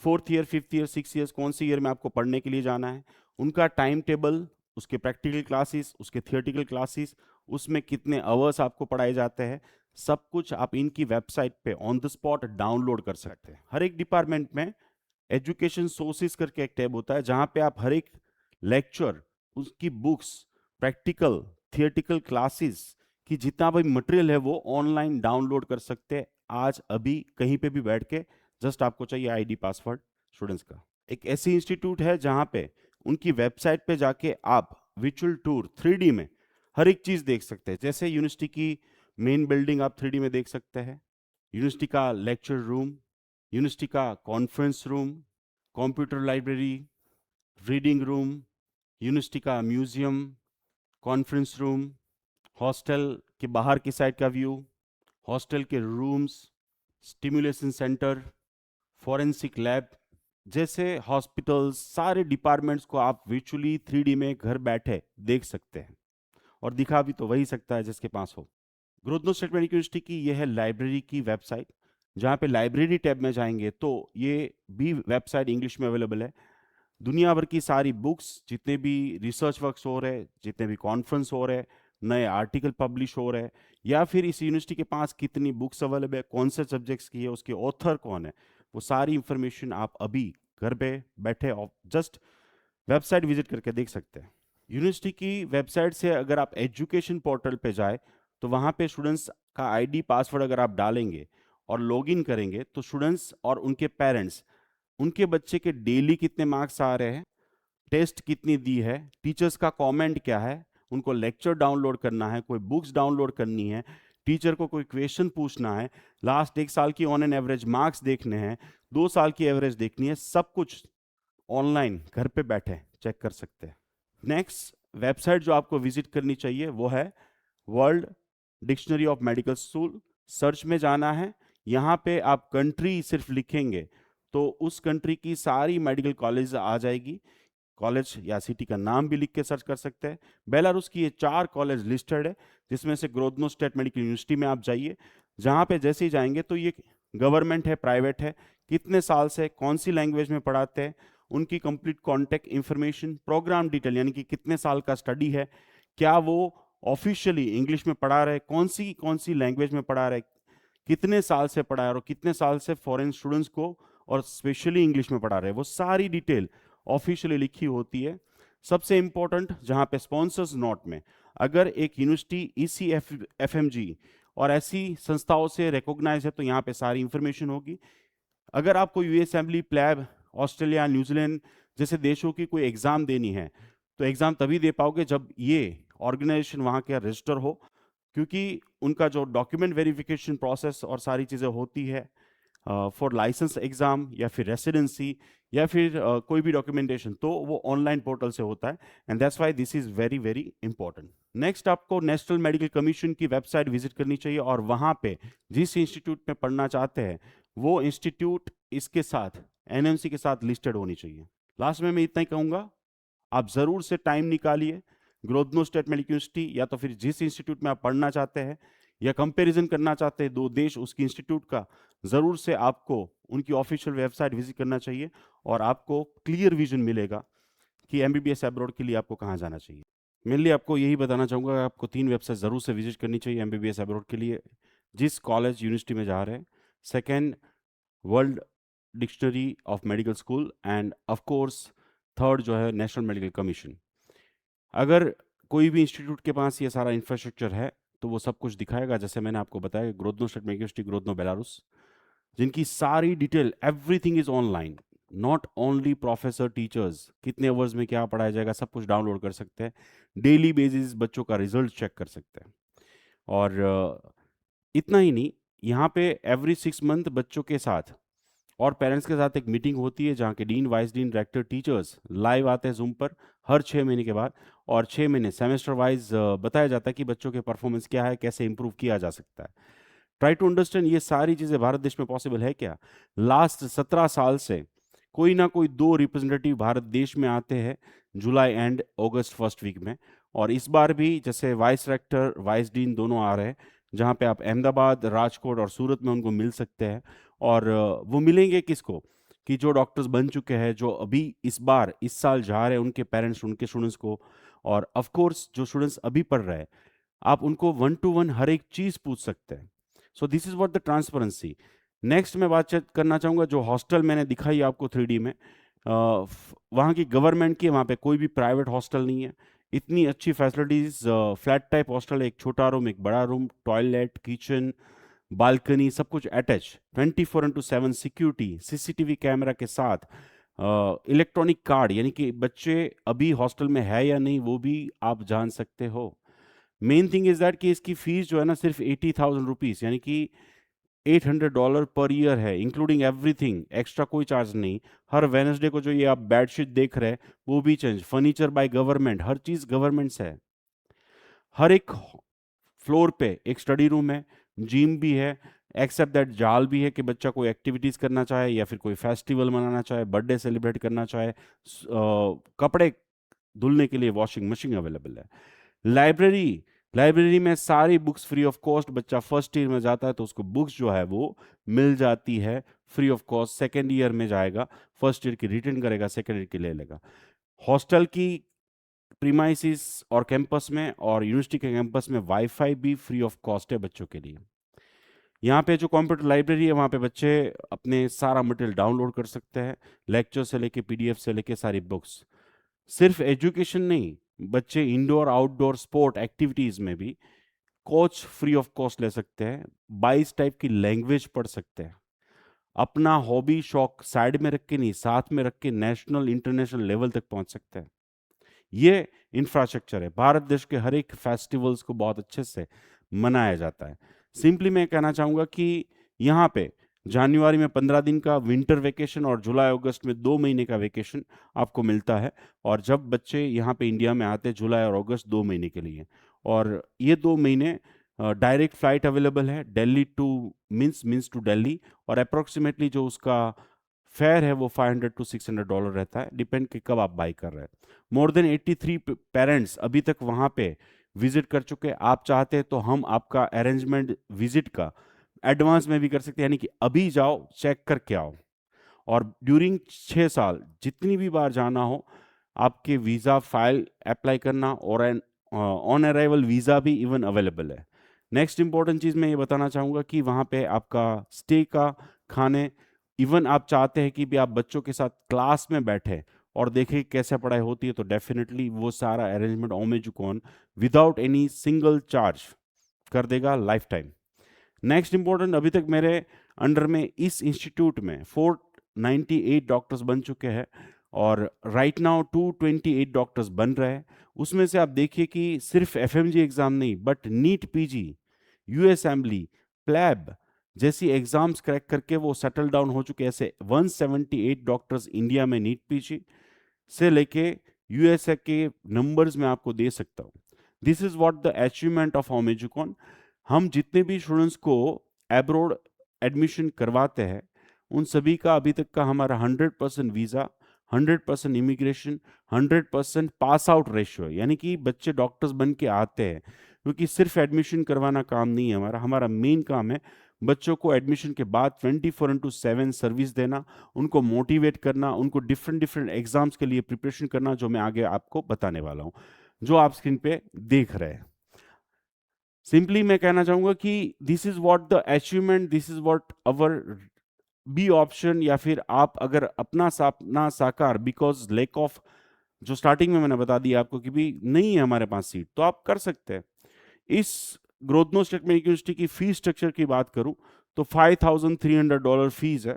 4th year 5th year 6 years कौन सी ईयर में आपको पढ़ने के लिए जाना है, उनका टाइम टेबल, उसके प्रैक्टिकल क्लासेस, उसके थियोरेटिकल क्लासेस, उसमें कितने आवर्स आपको पढ़ाए जाते हैं, सब कुछ आप इनकी वेबसाइट पे ऑन द स्पॉट डाउनलोड कर सकते हैं। हर एक डिपार्टमेंट में एजुकेशन सोर्सेज करके एक टैब होता है जहाँ पे आप हर एक लेक्चर, उसकी बुक्स, प्रैक्टिकल, थियोरेटिकल क्लासेस कि जितना भी मटेरियल है वो ऑनलाइन डाउनलोड कर सकते हैं आज अभी कहीं पे भी बैठ के। जस्ट आपको चाहिए आईडी पासवर्ड स्टूडेंट्स का। एक ऐसी इंस्टीट्यूट है जहाँ पे उनकी वेबसाइट पे जाके आप विचुअल टूर 3D में हर एक चीज़ देख सकते हैं। जैसे यूनिवर्सिटी की मेन बिल्डिंग आप 3D में देख सकते हैं, यूनिवर्सिटी का लेक्चर रूम, यूनिवर्सिटी का conference room, computer library, reading room, university का म्यूजियम, कॉन्फ्रेंस रूम, हॉस्टल के बाहर की साइड का व्यू, हॉस्टल के rooms, stimulation centre, forensic lab जैसे हॉस्पिटल्स, सारे डिपार्टमेंट्स को आप विचुअली 3D में घर बैठे देख सकते हैं, और दिखा भी तो वही सकता है जिसके पास हो। ग्रोथनो स्टेट मेडिकल यूनिवर्सिटी की यह है लाइब्रेरी की वेबसाइट, जहाँ पे लाइब्रेरी टैब में जाएंगे तो ये भी वेबसाइट इंग्लिश में अवेलेबल है। दुनिया भर की सारी बुक्स, जितने भी रिसर्च वर्क्स हो रहे हैं, जितने भी कॉन्फ्रेंस हो रहे हैं, नए आर्टिकल पब्लिश हो रहे हैं, या फिर इस यूनिवर्सिटी के पास कितनी बुक्स अवेलेबल है, कौन से सब्जेक्ट्स की है, उसके ऑथर कौन है, वो सारी इंफॉर्मेशन आप अभी घर पे बैठे जस्ट वेबसाइट विजिट करके देख सकते हैं। यूनिवर्सिटी की वेबसाइट से अगर आप एजुकेशन पोर्टल पे जाए तो वहाँ पे स्टूडेंट्स का आईडी पासवर्ड अगर आप डालेंगे और लॉगिन करेंगे तो स्टूडेंट्स और उनके पेरेंट्स, उनके बच्चे के डेली कितने मार्क्स आ रहे हैं, टेस्ट कितनी दी है, टीचर्स का कमेंट क्या है, उनको लेक्चर डाउनलोड करना है, कोई बुक्स डाउनलोड करनी है, टीचर को कोई क्वेश्चन पूछना है, लास्ट 1 साल की ऑन एन एवरेज मार्क्स देखने हैं, 2 साल की एवरेज देखनी है, सब कुछ ऑनलाइन घर पे बैठे चेक कर सकते हैं। नेक्स्ट वेबसाइट जो आपको विजिट करनी चाहिए वो है world dictionary of medical school. Search में जाना है, यहाँ पे आप कंट्री सिर्फ लिखेंगे तो उस कंट्री की सारी मेडिकल कॉलेज आ जाएगी। कॉलेज या सिटी का नाम भी लिख के सर्च कर सकते हैं। बेलारूस की ये 4 कॉलेज लिस्टेड है, जिसमें से ग्रोथनो स्टेट मेडिकल यूनिवर्सिटी में आप जाइए, जहाँ पे जैसे ही जाएंगे तो ये गवर्नमेंट है, प्राइवेट है, कितने साल से कौन सी लैंग्वेज में पढ़ाते हैं, उनकी complete contact information, programme detail यानी कि कितने साल का स्टडी है, क्या वो ऑफिशियली इंग्लिश में पढ़ा रहे, कौन सी लैंग्वेज में पढ़ा रहे, कितने साल से पढ़ा रहे और कितने साल से फॉरेन स्टूडेंट्स को और स्पेशली इंग्लिश में पढ़ा रहे, वो सारी डिटेल ऑफिशियली लिखी होती है। सबसे इंपॉर्टेंट, जहाँ पे स्पॉन्सर्स नोट में अगर एक यूनिवर्सिटी ECFMG और ऐसी संस्थाओं से रिकॉग्नाइज है तो यहाँ पे सारी इंफॉर्मेशन होगी। अगर आपको US assembly, PLAB, Australia, New Zealand जैसे देशों की कोई एग्जाम देनी है तो एग्जाम तभी दे पाओगे जब ये ऑर्गेनाइजेशन वहाँ के रजिस्टर हो, क्योंकि उनका जो डॉक्यूमेंट वेरिफिकेशन प्रोसेस और सारी चीज़ें होती है फॉर लाइसेंस एग्जाम या फिर रेसिडेंसी या फिर कोई भी डॉक्यूमेंटेशन, तो वो ऑनलाइन पोर्टल से होता है, and that's why this is very very important. Next आपको नेशनल मेडिकल कमीशन की वेबसाइट विजिट करनी चाहिए और वहाँ पे जिस इंस्टीट्यूट में पढ़ना चाहते हैं वो इंस्टीट्यूट इसके साथ NMC के साथ लिस्टेड होनी चाहिए। लास्ट में मैं इतना ही कहूँगा, आप ज़रूर से टाइम निकालिए, ग्रोथनो स्टेट मेडिकल यूनिवर्सिटी या तो फिर जिस इंस्टीट्यूट में आप पढ़ना चाहते हैं या कंपैरिजन करना चाहते हैं दो देश उसकी इंस्टीट्यूट का, ज़रूर से आपको उनकी ऑफिशियल वेबसाइट विजिट करना चाहिए और आपको क्लियर विजन मिलेगा कि एमबीबीएस अब्रॉड के लिए आपको कहाँ जाना चाहिए। मेनली आपको यही बताना चाहूँगा, आपको 3 वेबसाइट ज़रूर से विजिट करनी चाहिए एमबीबीएस अब्रॉड के लिए, जिस कॉलेज यूनिवर्सिटी में जा रहे हैं। Second, world dictionary of medical school, end of course third जो है नेशनल मेडिकल कमीशन। अगर कोई भी इंस्टीट्यूट के पास ये सारा इंफ्रास्ट्रक्चर है तो वो सब कुछ दिखाएगा, जैसे मैंने आपको बताया ग्रोदनो स्टेट यूनिवर्सिटी, ग्रोदनो बेलारूस, जिनकी सारी detail, everything is online, not only professor teachers, कितने आवर्स में क्या पढ़ाया जाएगा सब कुछ डाउनलोड कर सकते हैं, डेली बेसिस बच्चों का रिजल्ट चेक कर सकते हैं। और इतना ही नहीं, यहाँ पे एवरी 6 मंथ बच्चों के साथ और पेरेंट्स के साथ एक मीटिंग होती है जहाँ के dean, vice dean, director, teachers live आते हैं जूम पर हर 6 महीने के बाद, और 6 महीने सेमेस्टर वाइज बताया जाता है कि बच्चों के परफॉर्मेंस क्या है, कैसे इंप्रूव किया जा सकता है। ट्राई टू अंडरस्टैंड ये सारी चीज़ें भारत देश में पॉसिबल है क्या। लास्ट 17 साल से कोई ना कोई 2 रिप्रेजेंटेटिव भारत देश में आते हैं जुलाई एंड अगस्त फर्स्ट वीक में, और इस बार भी जैसे वाइस रेक्टर, वाइस डीन दोनों आ रहे हैं, जहाँ पे आप अहमदाबाद, राजकोट और सूरत में उनको मिल सकते हैं। और वो मिलेंगे किसको, कि जो डॉक्टर्स बन चुके हैं, जो अभी इस बार इस साल जा रहे हैं, उनके पेरेंट्स, उनके स्टूडेंट्स को, और ऑफ कोर्स जो स्टूडेंट्स अभी पढ़ रहे हैं, आप उनको 1 to 1 हर एक चीज़ पूछ सकते हैं। So this is what the transparency. Next मैं बातचीत करना चाहूँगा जो हॉस्टल मैंने दिखाई आपको 3D में, वहाँ की गवर्नमेंट की, वहाँ पे कोई भी प्राइवेट हॉस्टल नहीं है, इतनी अच्छी फैसिलिटीज़, फ्लैट टाइप हॉस्टल है, एक छोटा रूम, एक बड़ा रूम, टॉयलेट, किचन, बालकनी, सब कुछ अटैच, 24/7 सिक्योरिटी, सीसीटीवी कैमरा के साथ, इलेक्ट्रॉनिक कार्ड, यानी कि बच्चे अभी हॉस्टल में है या नहीं वो भी आप जान सकते हो। मेन थिंग इज दैट कि इसकी फीस जो है ना सिर्फ 80,000 रुपीज़, यानी कि $800 पर ईयर है, इंक्लूडिंग एवरीथिंग, एक्स्ट्रा कोई चार्ज नहीं। हर वेनसडे को जो ये आप बेडशीट देख रहे हैं वो भी change, furniture by government, her cheese government से है। हर एक फ्लोर पे एक स्टडी रूम है, जिम भी है, एक्सेप्ट दैट जाल भी है कि बच्चा कोई एक्टिविटीज़ करना चाहे या फिर कोई फेस्टिवल मनाना चाहे, बर्थडे सेलिब्रेट करना चाहे, कपड़े धुलने के लिए वॉशिंग मशीन अवेलेबल है। लाइब्रेरी, लाइब्रेरी में सारी बुक्स फ्री ऑफ कॉस्ट, बच्चा फर्स्ट ईयर में जाता है तो उसको बुक्स जो है वो मिल जाती है free of cost. Second year में जाएगा, फर्स्ट ईयर की रिटर्न करेगा, सेकेंड ईयर की ले लेगा। हॉस्टल की प्रीमाइसिस और कैंपस में और यूनिवर्सिटी के कैंपस में वाईफाई भी फ्री ऑफ कॉस्ट है बच्चों के लिए। यहाँ पे जो कंप्यूटर लाइब्रेरी है वहाँ पे बच्चे अपने सारा मटेरियल डाउनलोड कर सकते हैं, लेक्चर से लेके पीडीएफ से लेके सारी बुक्स। सिर्फ एजुकेशन नहीं, बच्चे इंडोर आउटडोर स्पोर्ट एक्टिविटीज़ में भी कोच फ्री ऑफ कॉस्ट ले सकते हैं, 22 टाइप की लैंग्वेज पढ़ सकते हैं, अपना हॉबी शौक साइड में रख के नहीं, साथ में रख के नेशनल इंटरनेशनल लेवल तक पहुंच सकते हैं। ये इंफ्रास्ट्रक्चर है। भारत देश के हर एक फेस्टिवल्स को बहुत अच्छे से मनाया जाता है। सिंपली मैं कहना चाहूँगा कि यहाँ पे जनवरी में 15 दिन का विंटर वेकेशन और जुलाई अगस्त में 2 महीने का वेकेशन आपको मिलता है। और जब बच्चे यहाँ पे इंडिया में आते हैं जुलाई और अगस्त 2 महीने के लिए, और ये 2 महीने डायरेक्ट फ्लाइट अवेलेबल है Delhi to means to Delhi, और अप्रोक्सीमेटली जो उसका फेयर है वो $500 to $600 रहता है, डिपेंड कि कब आप बाई कर रहे हैं। मोर देन 83 पेरेंट्स अभी तक वहाँ पे विजिट कर चुके हैं। आप चाहते हैं तो हम आपका अरेंजमेंट विजिट का एडवांस में भी कर सकते हैं, यानी कि अभी जाओ चेक करके आओ, और ड्यूरिंग 6 साल जितनी भी बार जाना हो आपके वीज़ा फाइल अप्लाई करना, और एन ऑन अराइवल वीज़ा भी इवन अवेलेबल है। नेक्स्ट इंपॉर्टेंट चीज़ मैं ये बताना चाहूँगा कि वहाँ पे आपका स्टे का, खाने, इवन आप चाहते हैं कि भी आप बच्चों के साथ क्लास में बैठे और देखें कैसे पढ़ाई होती है, तो डेफिनेटली वो सारा अरेंजमेंट ओमेजुकॉन विदाउट एनी सिंगल चार्ज कर देगा लाइफ टाइम। नेक्स्ट इंपॉर्टेंट, अभी तक मेरे अंडर में इस इंस्टीट्यूट में 498 डॉक्टर्स बन चुके हैं, और राइट नाउ 228 डॉक्टर्स बन रहे हैं। उसमें से आप देखिए कि सिर्फ एफएमजी एग्जाम नहीं, बट नीट पीजी, यूएसएमबली, प्लैब जैसी एग्जाम्स क्रैक करके वो सेटल डाउन हो चुके। ऐसे 178 डॉक्टर्स इंडिया में नीट पीजी से लेके यूएसए के नंबर्स में आपको दे सकता हूँ। This is what the achievement of ओमेजुकॉन। हम जितने भी स्टूडेंट्स को एब्रोड एडमिशन करवाते हैं उन सभी का अभी तक का हमारा 100% visa, 100% immigration, 100% pass out ratio है, यानी कि बच्चे डॉक्टर्स बन के आते हैं क्योंकि सिर्फ एडमिशन करवाना काम नहीं है हमारा, हमारा मेन काम है बच्चों को एडमिशन के बाद 24/7 सर्विस देना, उनको मोटिवेट करना, उनको डिफरेंट डिफरेंट एग्जाम्स के लिए प्रिपरेशन करना, जो मैं आगे आपको बताने वाला हूँ, जो आप स्क्रीन पे देख रहे हैं। सिंपली मैं कहना चाहूंगा कि this is what the achievement, this is what our be option, या फिर आप अगर अपना सपना साकार, बिकॉज लैक ऑफ, जो स्टार्टिंग में मैंने बता दिया आपको कि भी नहीं है हमारे पास सीट, तो आप कर सकते हैं। इस ग्रोथनो स्टेट यूनिवर्सिटी की फीस स्ट्रक्चर की बात करूं तो $5,300 फीस है।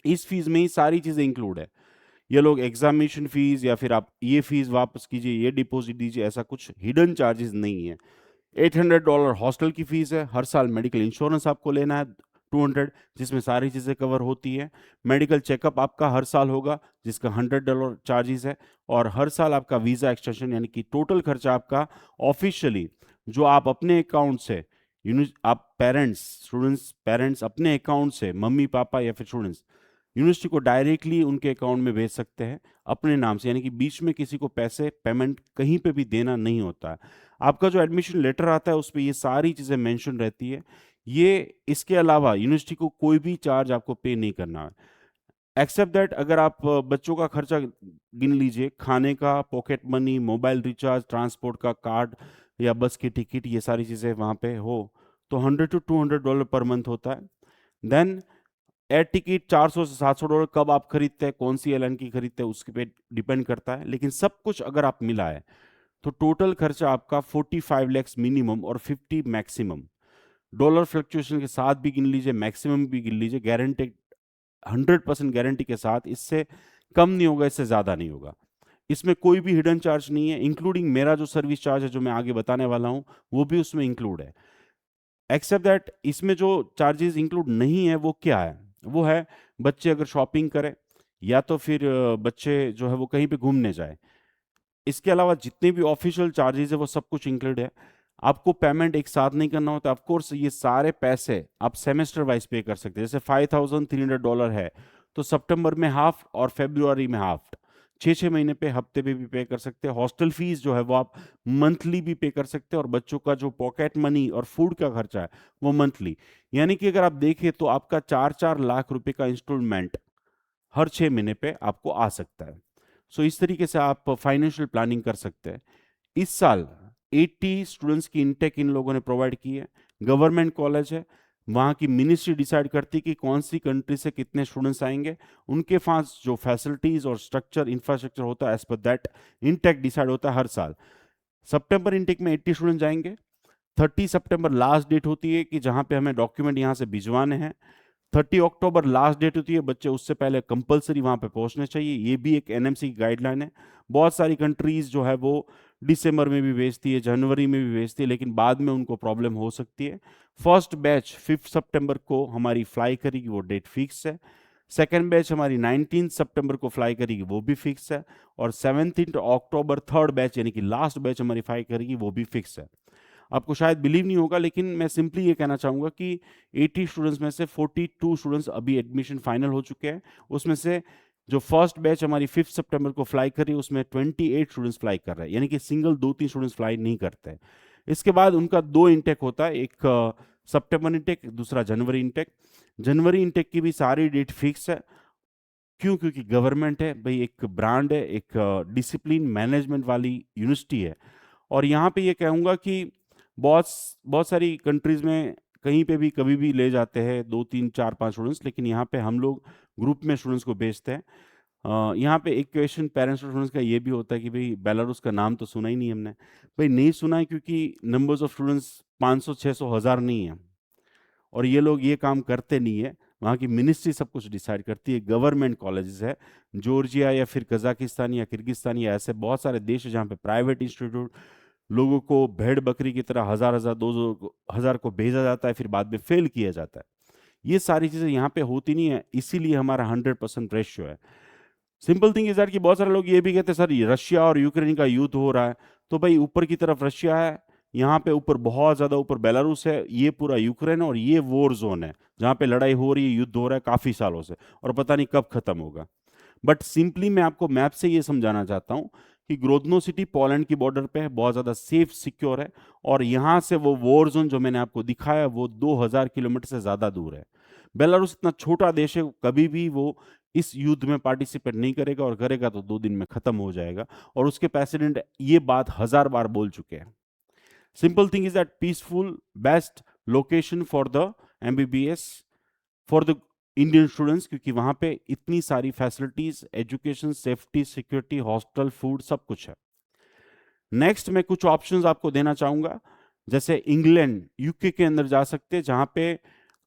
इस फीस में ही सारी चीजें इंक्लूड है। ये लोग एग्जामिनेशन फीस या फिर आप ये फीस वापस कीजिए, ये डिपॉजिट दीजिए, ऐसा कुछ हिडन चार्जेस नहीं है। $800 हॉस्टल की फीस है। हर साल मेडिकल इंश्योरेंस आपको लेना है 200, जिसमें सारी चीज़ें कवर होती है। मेडिकल चेकअप आपका हर साल होगा, जिसका $100 चार्जेस है। और हर साल आपका वीज़ा एक्सटेंशन, यानी कि टोटल खर्चा आपका ऑफिशियली जो आप अपने अकाउंट से, आप पेरेंट्स, स्टूडेंट्स पेरेंट्स अपने अकाउंट से, मम्मी पापा या फिर स्टूडेंट्स यूनिवर्सिटी को डायरेक्टली उनके अकाउंट में भेज सकते हैं अपने नाम से, यानी कि बीच में किसी को पैसे पेमेंट कहीं पे भी देना नहीं होता है। आपका जो एडमिशन लेटर आता है उस पर ये सारी चीज़ें मेंशन रहती है। ये इसके अलावा यूनिवर्सिटी को कोई भी चार्ज आपको पे नहीं करना है, एक्सेप्ट दैट अगर आप बच्चों का खर्चा गिन लीजिए, खाने का, pocket money, mobile recharge, transport का कार्ड या बस की टिकट, ये सारी चीज़ें वहाँ पे हो तो $100 to $200 पर मंथ होता है। देन एयर टिकट $400 से $700 कब आप खरीदते हैं, कौन सी एयरलाइन की खरीदते हैं, उसके पे डिपेंड करता है। लेकिन सब कुछ अगर आप मिला है तो टोटल खर्चा आपका 45 lakhs मिनिमम और 50 मैक्सिमम, डॉलर फ्लक्चुएशन के साथ भी गिन लीजिए, मैक्सिमम भी गिन लीजिए, गारंटी 100% गारंटी के साथ, इससे कम नहीं होगा, इससे ज़्यादा नहीं होगा। इसमें कोई भी हिडन चार्ज नहीं है, इंक्लूडिंग मेरा जो सर्विस चार्ज है जो मैं आगे बताने वाला हूँ वो भी उसमें इंक्लूड है। एक्सेप्ट दैट इसमें जो चार्जेस इंक्लूड नहीं है वो क्या है, वो है बच्चे अगर शॉपिंग करें या तो फिर बच्चे जो है वो कहीं पे घूमने जाए, इसके अलावा जितने भी ऑफिशियल चार्जेस है वो सब कुछ इंक्लूड है। आपको पेमेंट एक साथ नहीं करना होता, ऑफ कोर्स ये सारे पैसे आप सेमेस्टर वाइज पे कर सकते हैं। जैसे $5,300 है तो सितंबर में हाफ और फरवरी में हाफ, 6-6 महीने पे, हफ्ते पे भी पे कर सकते हैं। हॉस्टल फीस जो है वो आप मंथली भी पे कर सकते हैं, और बच्चों का जो पॉकेट मनी और फूड का खर्चा है वो मंथली, यानी कि अगर आप देखें तो आपका 4-4 लाख रुपए का इंस्टॉलमेंट हर 6 महीने पे आपको आ सकता है। सो इस तरीके से आप फाइनेंशियल प्लानिंग कर सकते हैं। इस साल 80 स्टूडेंट्स की इनटेक इन लोगों ने प्रोवाइड की है। गवर्नमेंट कॉलेज है, वहाँ की मिनिस्ट्री डिसाइड करती है कि कौन सी कंट्री से कितने स्टूडेंट्स आएंगे। उनके पास जो फैसिलिटीज और स्ट्रक्चर, इंफ्रास्ट्रक्चर होता है, as per that intake decide होता है हर साल। सितंबर इनटेक में 80 स्टूडेंट जाएंगे। 30 सितंबर लास्ट डेट होती है कि जहाँ पे हमें डॉक्यूमेंट यहाँ से भिजवाने हैं। 30 अक्टूबर लास्ट डेट होती है, बच्चे उससे पहले कंपलसरी वहाँ पे पहुँचने चाहिए। ये भी एक एनएमसी की गाइडलाइन है। बहुत सारी कंट्रीज जो है वो दिसंबर में भी भेजती है, जनवरी में भी भेजती है, लेकिन बाद में उनको प्रॉब्लम हो सकती है। फर्स्ट बैच 5 सितंबर को हमारी फ्लाई करेगी, वो डेट फिक्स है। सेकेंड बैच हमारी 19 सितंबर को फ्लाई करेगी, वो भी फिक्स है। और 17 अक्टूबर थर्ड बैच यानी कि लास्ट बैच हमारी फ्लाई करेगी, वो भी फिक्स है। आपको शायद बिलीव नहीं होगा, लेकिन मैं सिंपली ये कहना चाहूँगा कि 80 स्टूडेंट्स में से 42 स्टूडेंट्स अभी एडमिशन फाइनल हो चुके हैं। उसमें से जो फर्स्ट बैच हमारी 5 सितंबर को फ्लाई कर रही है उसमें 28 स्टूडेंट्स फ्लाई कर रहे हैं, यानी कि सिंगल 2-3 स्टूडेंट्स फ्लाई नहीं करते। इसके बाद उनका 2 इंटेक होता है, एक सितंबर इंटेक, दूसरा जनवरी इंटेक। जनवरी इंटेक की भी सारी डेट फिक्स है। क्यों? क्योंकि गवर्नमेंट है भाई, एक ब्रांड है, एक डिसिप्लिन मैनेजमेंट वाली यूनिवर्सिटी है। और यहाँ पे ये कहूँगा कि बहुत बहुत सारी कंट्रीज में कहीं पे भी कभी भी ले जाते हैं 2-3-4-5 स्टूडेंट्स, लेकिन यहाँ पे हम लोग ग्रुप में स्टूडेंट्स को भेजते हैं। यहाँ पे एक क्वेश्चन पेरेंट्स और स्टूडेंट्स का ये भी होता है कि भाई बेलारूस का नाम तो सुना ही नहीं हमने। भाई नहीं सुना है क्योंकि नंबर्स ऑफ स्टूडेंट्स 500, 600, 1000 नहीं है, और ये लोग ये काम करते नहीं है। वहाँ की मिनिस्ट्री सब कुछ डिसाइड करती है। गवर्नमेंट कॉलेजेस है, जॉर्जिया या फिर कजाकिस्तान या किर्गिस्तान या ऐसे बहुत सारे देश है जहाँ पे प्राइवेट इंस्टीट्यूट लोगों को भेड़ बकरी की तरह 1000-1000, 2000 को भेजा जाता है, फिर बाद में फेल किया जाता है। ये सारी चीज़ें यहाँ पे होती नहीं है, इसीलिए हमारा 100% रेशियो है। सिंपल थिंग इज दैट कि बहुत सारे लोग ये भी कहते हैं सर ये रशिया और यूक्रेन का युद्ध हो रहा है, तो भाई ऊपर की तरफ रशिया है, यहाँ पे ऊपर बहुत ज़्यादा ऊपर बेलारूस है, ये पूरा यूक्रेन है, और ये वॉर जोन है जहाँ पे लड़ाई हो रही है, युद्ध हो रहा है काफ़ी सालों से, और पता नहीं कब खत्म होगा। बट सिंपली मैं आपको मैप से ये समझाना चाहता हूँ कि ग्रोदनो सिटी पोलैंड की बॉर्डर पे है, बहुत ज़्यादा सेफ सिक्योर है, और यहाँ से वो वॉर जोन जो मैंने आपको दिखाया वो 2000 किलोमीटर से ज़्यादा दूर है। बेलारूस इतना छोटा देश है, कभी भी वो इस युद्ध में पार्टिसिपेट नहीं करेगा, और करेगा तो 2 दिन में खत्म हो जाएगा, और उसके प्रेसिडेंट ये बात 1000 बार बोल चुके हैं। Simple thing is that peaceful best location for the MBBS for the Indian students, क्योंकि वहां पे इतनी सारी facilities, education, safety, security, hostel, food, सब कुछ है। नेक्स्ट मैं कुछ ऑप्शंस आपको देना चाहूंगा, जैसे इंग्लैंड, यूके के अंदर जा सकते हैं, जहां पे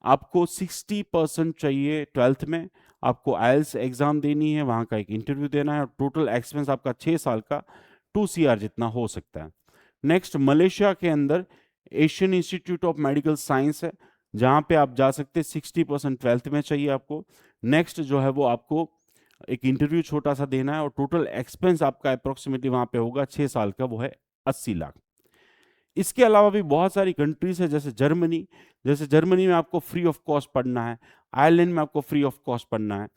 आपको 60% चाहिए 12th में, आपको आइल्स एग्जाम देनी है, वहां का एक इंटरव्यू देना है, और टोटल एक्सपेंस आपका 6 साल का 2 CR जितना हो सकता है। नेक्स्ट मलेशिया के अंदर Asian institute of medical science है, जहां पे आप जा सकते हैं, 60% 12th में चाहिए आपको। नेक्स्ट जो है वो आपको एक इंटरव्यू छोटा सा देना है, और टोटल एक्सपेंस आपका अप्रोक्सीमेटली वहां पे होगा 6 साल का, वो है 80 लाख। इसके अलावा भी बहुत सारी कंट्रीज है, जैसे जर्मनी में आपको फ्री ऑफ कॉस्ट पढ़ना है, आयरलैंड में आपको फ्री ऑफ कॉस्ट पढ़ना है,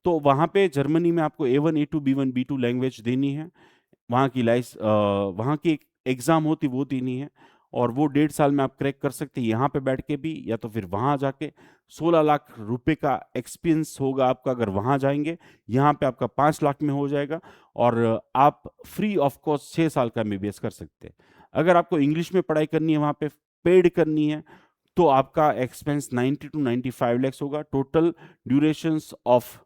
तो वहां पे जर्मनी में आपको A1 A2 B1 B2 language देनी है, वहाँ की एक एग्ज़ाम होती वो देनी है, और वो 1.5 साल में आप क्रैक कर सकते हैं यहाँ पे बैठ के भी, या तो फिर वहाँ जाके। 16 लाख रुपए का एक्सपीरियंस होगा आपका अगर वहाँ जाएंगे, यहाँ पे आपका 5 लाख में हो जाएगा, और आप फ्री ऑफ कॉस्ट 6 साल का MBBS कर सकते हैं। अगर आपको इंग्लिश में पढ़ाई करनी है, वहाँ पे पेड करनी है, तो आपका एक्सपेंस 90 to 95 लैक्स होगा। Total durations of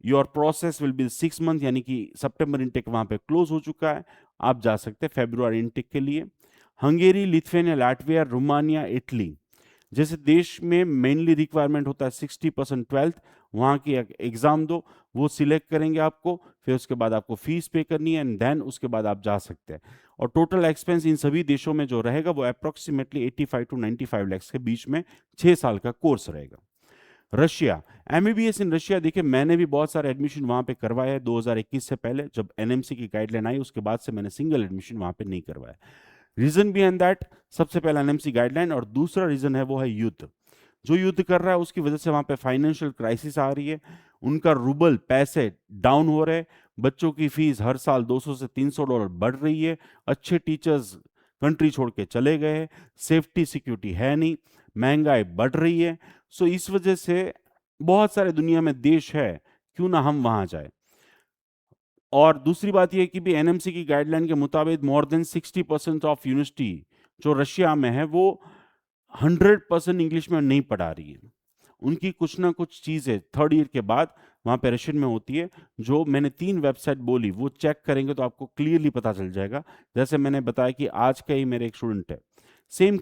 your process will be 6 month, यानी कि सितंबर इनटेक वहां पे क्लोज हो चुका है, आप जा सकते हैं फरवरी इनटेक के लिए। Hungary, Lithuania, Latvia, Romania, Italy जैसे देश में मेनली रिक्वायरमेंट होता है 60% 12th, वहाँ की एग्जाम दो, वो सिलेक्ट करेंगे आपको, फिर उसके बाद आपको फीस पे करनी है, एंड देन उसके बाद आप जा सकते हैं। और टोटल एक्सपेंस इन सभी देशों में जो रहेगा वो अप्रोक्सीमेटली 85 to 95 लैक्स के बीच में 6 साल का कोर्स रहेगा। रशिया, एमबीबीएस इन रशिया, देखिए मैंने भी बहुत सारे एडमिशन वहाँ पे करवाए हैं 2021 से पहले, जब एनएमसी की गाइडलाइन आई उसके बाद से मैंने सिंगल एडमिशन वहाँ पे नहीं करवाया। रीजन बिहाइंड दैट, सबसे पहला एनएमसी गाइडलाइन, और दूसरा रीजन है वो है युद्ध। जो युद्ध कर रहा है उसकी वजह से वहाँ पे फाइनेंशियल क्राइसिस आ रही है, उनका रूबल, पैसे डाउन हो रहे, बच्चों की फीस हर साल $200 से $300 बढ़ रही है, अच्छे टीचर्स कंट्री छोड़ के चले गए, सेफ्टी सिक्योरिटी है नहीं, महंगाई बढ़ रही है। सो इस वजह से बहुत सारे दुनिया में देश है, क्यों ना हम वहां जाए। और दूसरी बात यह कि भी एनएमसी की गाइडलाइन के मुताबिक मोर देन 60% ऑफ यूनिवर्सिटी जो रशिया में है वो 100% इंग्लिश में नहीं पढ़ा रही है। उनकी कुछ ना कुछ चीज़ें 3rd ईयर के बाद वहाँ पे रशियन में होती है, जो मैंने 3 वेबसाइट बोली वो चेक करेंगे तो आपको क्लियरली पता चल जाएगा। जैसे मैंने बताया कि आज का ही मेरे एक स्टूडेंट है। सेम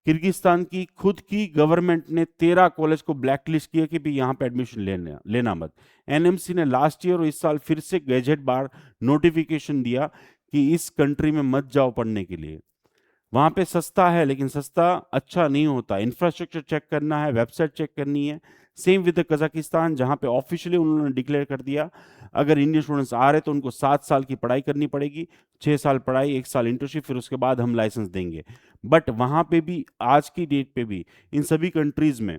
किर्गिस्तान की खुद की गवर्नमेंट ने 13 कॉलेज को ब्लैकलिस्ट किया कि भी यहाँ पे एडमिशन लेना मत। एनएमसी ने लास्ट ईयर और इस साल फिर से गैजेट बार नोटिफिकेशन दिया कि इस कंट्री में मत जाओ पढ़ने के लिए। वहां पे सस्ता है लेकिन सस्ता अच्छा नहीं होता, इंफ्रास्ट्रक्चर चेक करना है, वेबसाइट चेक करनी है। सेम विद कजाकिस्तान, जहां पे ऑफिशियली उन्होंने डिक्लेयर कर दिया अगर इंडियन स्टूडेंट्स आ रहे तो उनको 7 साल की पढ़ाई करनी पड़ेगी, 6 साल पढ़ाई, 1 साल इंटर्नशिप, फिर उसके बाद हम लाइसेंस देंगे। बट वहां पे भी आज की डेट पे भी इन सभी कंट्रीज में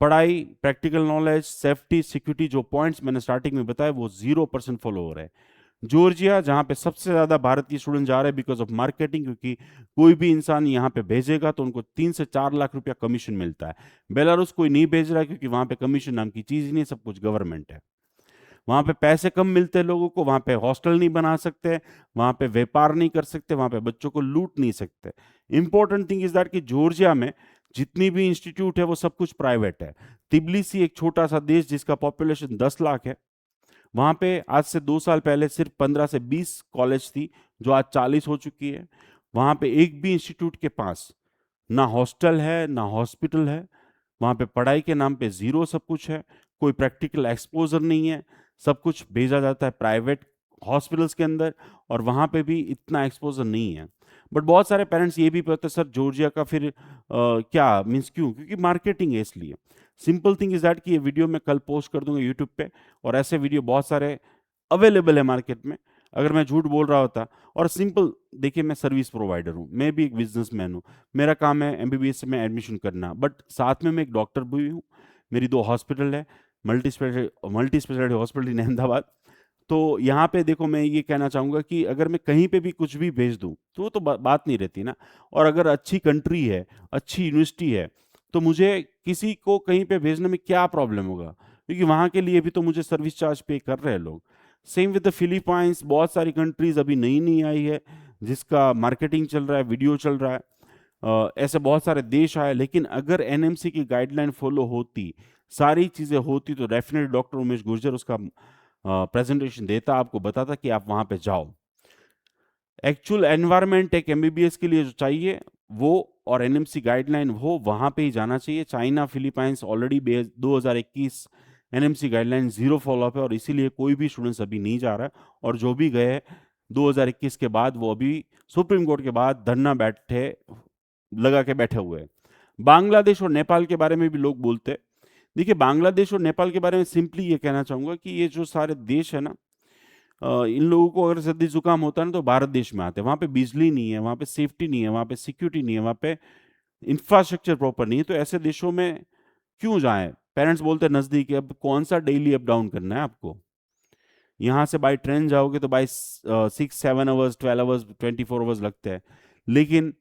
पढ़ाई, प्रैक्टिकल नॉलेज, सेफ्टी, सिक्योरिटी, जो पॉइंट्स मैंने स्टार्टिंग में बताया वो 0% फॉलो हो रहे हैं। जॉर्जिया, जहां पे सबसे ज्यादा भारतीय स्टूडेंट जा रहे हैं बिकॉज ऑफ मार्केटिंग, क्योंकि कोई भी इंसान यहाँ पे भेजेगा तो उनको 3 से 4 लाख रुपया कमीशन मिलता है। बेलारूस कोई नहीं भेज रहा है क्योंकि वहां पे कमीशन नाम की चीज ही नहीं, सब कुछ गवर्नमेंट है। वहां पे पैसे कम मिलते हैं लोगों को, वहां पे हॉस्टल नहीं बना सकते, वहां पे व्यापार नहीं कर सकते, वहां पे बच्चों को लूट नहीं सकते। इंपॉर्टेंट थिंग इज दैट कि जॉर्जिया में जितनी भी इंस्टीट्यूट है वो सब कुछ प्राइवेट है। तिब्लिसी एक छोटा सा देश जिसका पॉपुलेशन 10 लाख है, वहां पे आज से 2 साल पहले सिर्फ 15 से 20 कॉलेज थी, जो आज 40 हो चुकी है। वहां पे एक भी इंस्टीट्यूट के पास ना हॉस्टल है ना हॉस्पिटल है, वहां पे पढ़ाई के नाम पे जीरो सब कुछ है, कोई प्रैक्टिकल एक्सपोजर नहीं है, सब कुछ भेजा जाता है प्राइवेट हॉस्पिटल्स के अंदर, और वहां पे भी इतना एक्सपोजर नहीं है। बट बहुत सारे पेरेंट्स ये भी पूछते सर जॉर्जिया का फिर क्या मीन्स क्यों, क्योंकि मार्केटिंग है इसलिए। सिंपल थिंग इज दैट कि ये वीडियो मैं कल पोस्ट कर दूंगा यूट्यूब पे, और ऐसे वीडियो बहुत सारे अवेलेबल है मार्केट में, अगर मैं झूठ बोल रहा होता। और सिंपल देखिए, मैं सर्विस प्रोवाइडर हूँ, मैं भी एक बिजनेसमैन हूँ, मेरा काम है एमबीबीएस में एडमिशन करना, बट साथ में मैं एक डॉक्टर भी हूँ, मेरी 2 हॉस्पिटल है, multi speciality hospital in Ahmedabad. तो यहाँ पे देखो मैं ये कहना चाहूँगा कि अगर मैं कहीं पे भी कुछ भी भेज दूँ, तो वो तो बात नहीं रहती ना। और अगर अच्छी कंट्री है, अच्छी यूनिवर्सिटी है, तो मुझे किसी को कहीं पे भेजने में क्या प्रॉब्लम होगा? क्योंकि वहाँ के लिए भी तो मुझे सर्विस चार्ज पे कर रहे हैं लोग। सेम विद द फिलीपाइंस, बहुत सारी कंट्रीज़ अभी नई-नई आई है, जिसका मार्केटिंग चल रहा है, वीडियो चल रहा है। ऐसे बहुत सारे देश आए, लेकिन अगर एनएमसी की गाइडलाइन फॉलो होती, सारी चीज़ें होती, तो डेफ़िनेटली डॉक्टर उमेश गुर्जर उसका प्रेजेंटेशन देता, आपको बताता कि आप वहाँ पे जाओ। एक्चुअल एनवायरनमेंट एक एमबीबीएस के लिए जो चाहिए वो, और एनएमसी गाइडलाइन वो वहाँ पे ही जाना चाहिए। China, Philippines already 2021 NMC guideline zero follow up है, और इसीलिए कोई भी स्टूडेंट्स अभी नहीं जा रहा है, और जो भी गए 2021 के बाद वो अभी सुप्रीम कोर्ट के बाद धरना लगा के बैठे हुए हैं। बांग्लादेश और नेपाल के बारे में भी लोग बोलते हैं। देखिए, बांग्लादेश और नेपाल के बारे में सिंपली ये कहना चाहूँगा कि ये जो सारे देश है ना, इन लोगों को अगर सर्दी जुकाम होता है ना, तो भारत देश में आते हैं। वहाँ पे बिजली नहीं है, वहाँ पे सेफ्टी नहीं है, वहाँ पे सिक्योरिटी नहीं है, वहाँ पे इंफ्रास्ट्रक्चर प्रॉपर नहीं है, तो ऐसे देशों में क्यों जाएं? पेरेंट्स बोलते हैं नज़दीक है, अब कौन सा डेली अप डाउन करना है आपको? यहाँ से बाई ट्रेन जाओगे तो बाई 6-7 आवर्स, 12 आवर्स, 24 आवर्स लगते हैं, लेकिन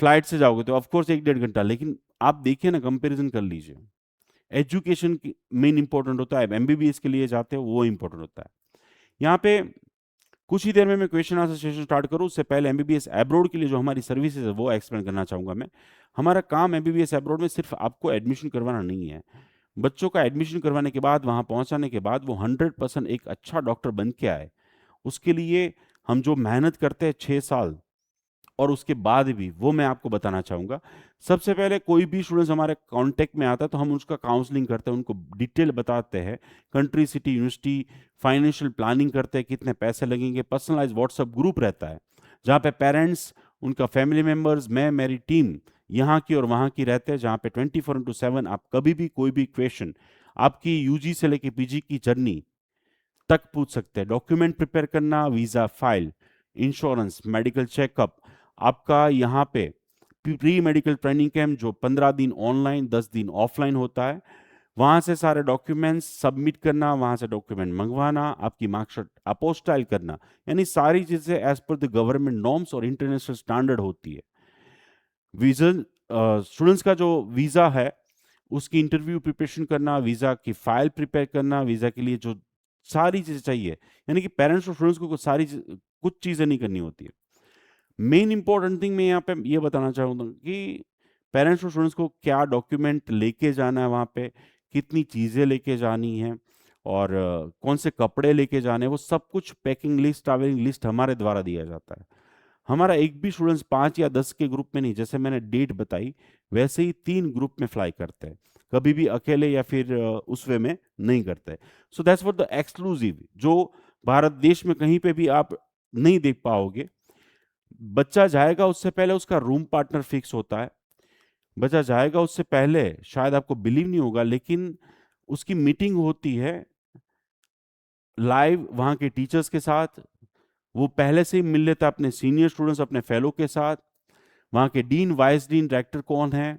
फ्लाइट से जाओगे तो ऑफकोर्स 1-1.5 घंटा। लेकिन आप देखिए ना, कंपेरिजन कर लीजिए। एजुकेशन मेन इंपॉर्टेंट होता है, एमबीबीएस के लिए जाते हो वो इंपॉर्टेंट होता है। यहाँ पे कुछ ही देर में मैं क्वेश्चन आंसर सेशन स्टार्ट करूँ, उससे पहले एमबीबीएस एब्रोड के लिए जो हमारी सर्विसेज है वो एक्सप्लेन करना चाहूँगा मैं। हमारा काम एमबीबीएस एब्रोड में सिर्फ आपको एडमिशन करवाना नहीं है। बच्चों का एडमिशन करवाने के बाद, वहाँ पहुँचाने के बाद वो 100% एक अच्छा डॉक्टर बन के आए, उसके लिए हम जो मेहनत करते हैं 6 साल, और उसके बाद भी वो मैं आपको बताना चाहूँगा। सबसे पहले कोई भी स्टूडेंट्स हमारे कॉन्टैक्ट में आता है तो हम उसका काउंसलिंग करते हैं, उनको डिटेल बताते हैं, country, city, university, financial planning करते हैं, कितने पैसे लगेंगे। पर्सनलाइज व्हाट्सएप ग्रुप रहता है, जहाँ पे पेरेंट्स, उनका फैमिली मेम्बर्स, मैं, मेरी टीम यहाँ की और वहाँ की रहते हैं, जहाँ पे 24/7 आप कभी भी कोई भी क्वेश्चन आपकी यूजी से लेके पीजी की जर्नी तक पूछ सकते हैं। डॉक्यूमेंट प्रिपेयर करना, visa file, insurance, medical checkup, आपका यहाँ पे प्री मेडिकल ट्रेनिंग कैंप जो 15 दिन ऑनलाइन, 10 दिन ऑफलाइन होता है, वहाँ से सारे डॉक्यूमेंट्स सबमिट करना, वहाँ से डॉक्यूमेंट मंगवाना, आपकी मार्कशीट अपोस्टाइल करना, यानी सारी चीज़ें as per the government norms और इंटरनेशनल स्टैंडर्ड होती है। वीज़ा, स्टूडेंट्स का जो वीज़ा है उसकी इंटरव्यू प्रिपरेशन करना, वीज़ा की फाइल प्रिपेयर करना, वीज़ा के लिए जो सारी चीज़ें चाहिए, यानी कि पेरेंट्स और स्टूडेंट्स को कुछ चीज़ें नहीं करनी होती है। मेन इंपॉर्टेंट थिंग मैं यहाँ पे ये बताना चाहूँगा कि पेरेंट्स और स्टूडेंट्स को क्या डॉक्यूमेंट लेके जाना है वहाँ पे, कितनी चीज़ें लेके जानी है, और कौन से कपड़े लेके जाने हैं, वो सब कुछ पैकिंग लिस्ट, ट्रैवलिंग लिस्ट हमारे द्वारा दिया जाता है। हमारा एक भी स्टूडेंट्स 5 या 10 के ग्रुप में नहीं, जैसे मैंने डेट बताई वैसे ही 3 ग्रुप में फ्लाई करते हैं, कभी भी अकेले या फिर उस वे में नहीं करते। So that's what the exclusive, जो भारत देश में कहीं पे भी आप नहीं देख पाओगे। बच्चा जाएगा उससे पहले उसका रूम पार्टनर फिक्स होता है। बच्चा जाएगा उससे पहले, शायद आपको बिलीव नहीं होगा, लेकिन उसकी मीटिंग होती है लाइव वहाँ के टीचर्स के साथ। वो पहले से ही मिल लेता है अपने सीनियर स्टूडेंट्स, अपने फेलो के साथ। वहाँ के डीन, वाइस डीन, डायरेक्टर कौन है,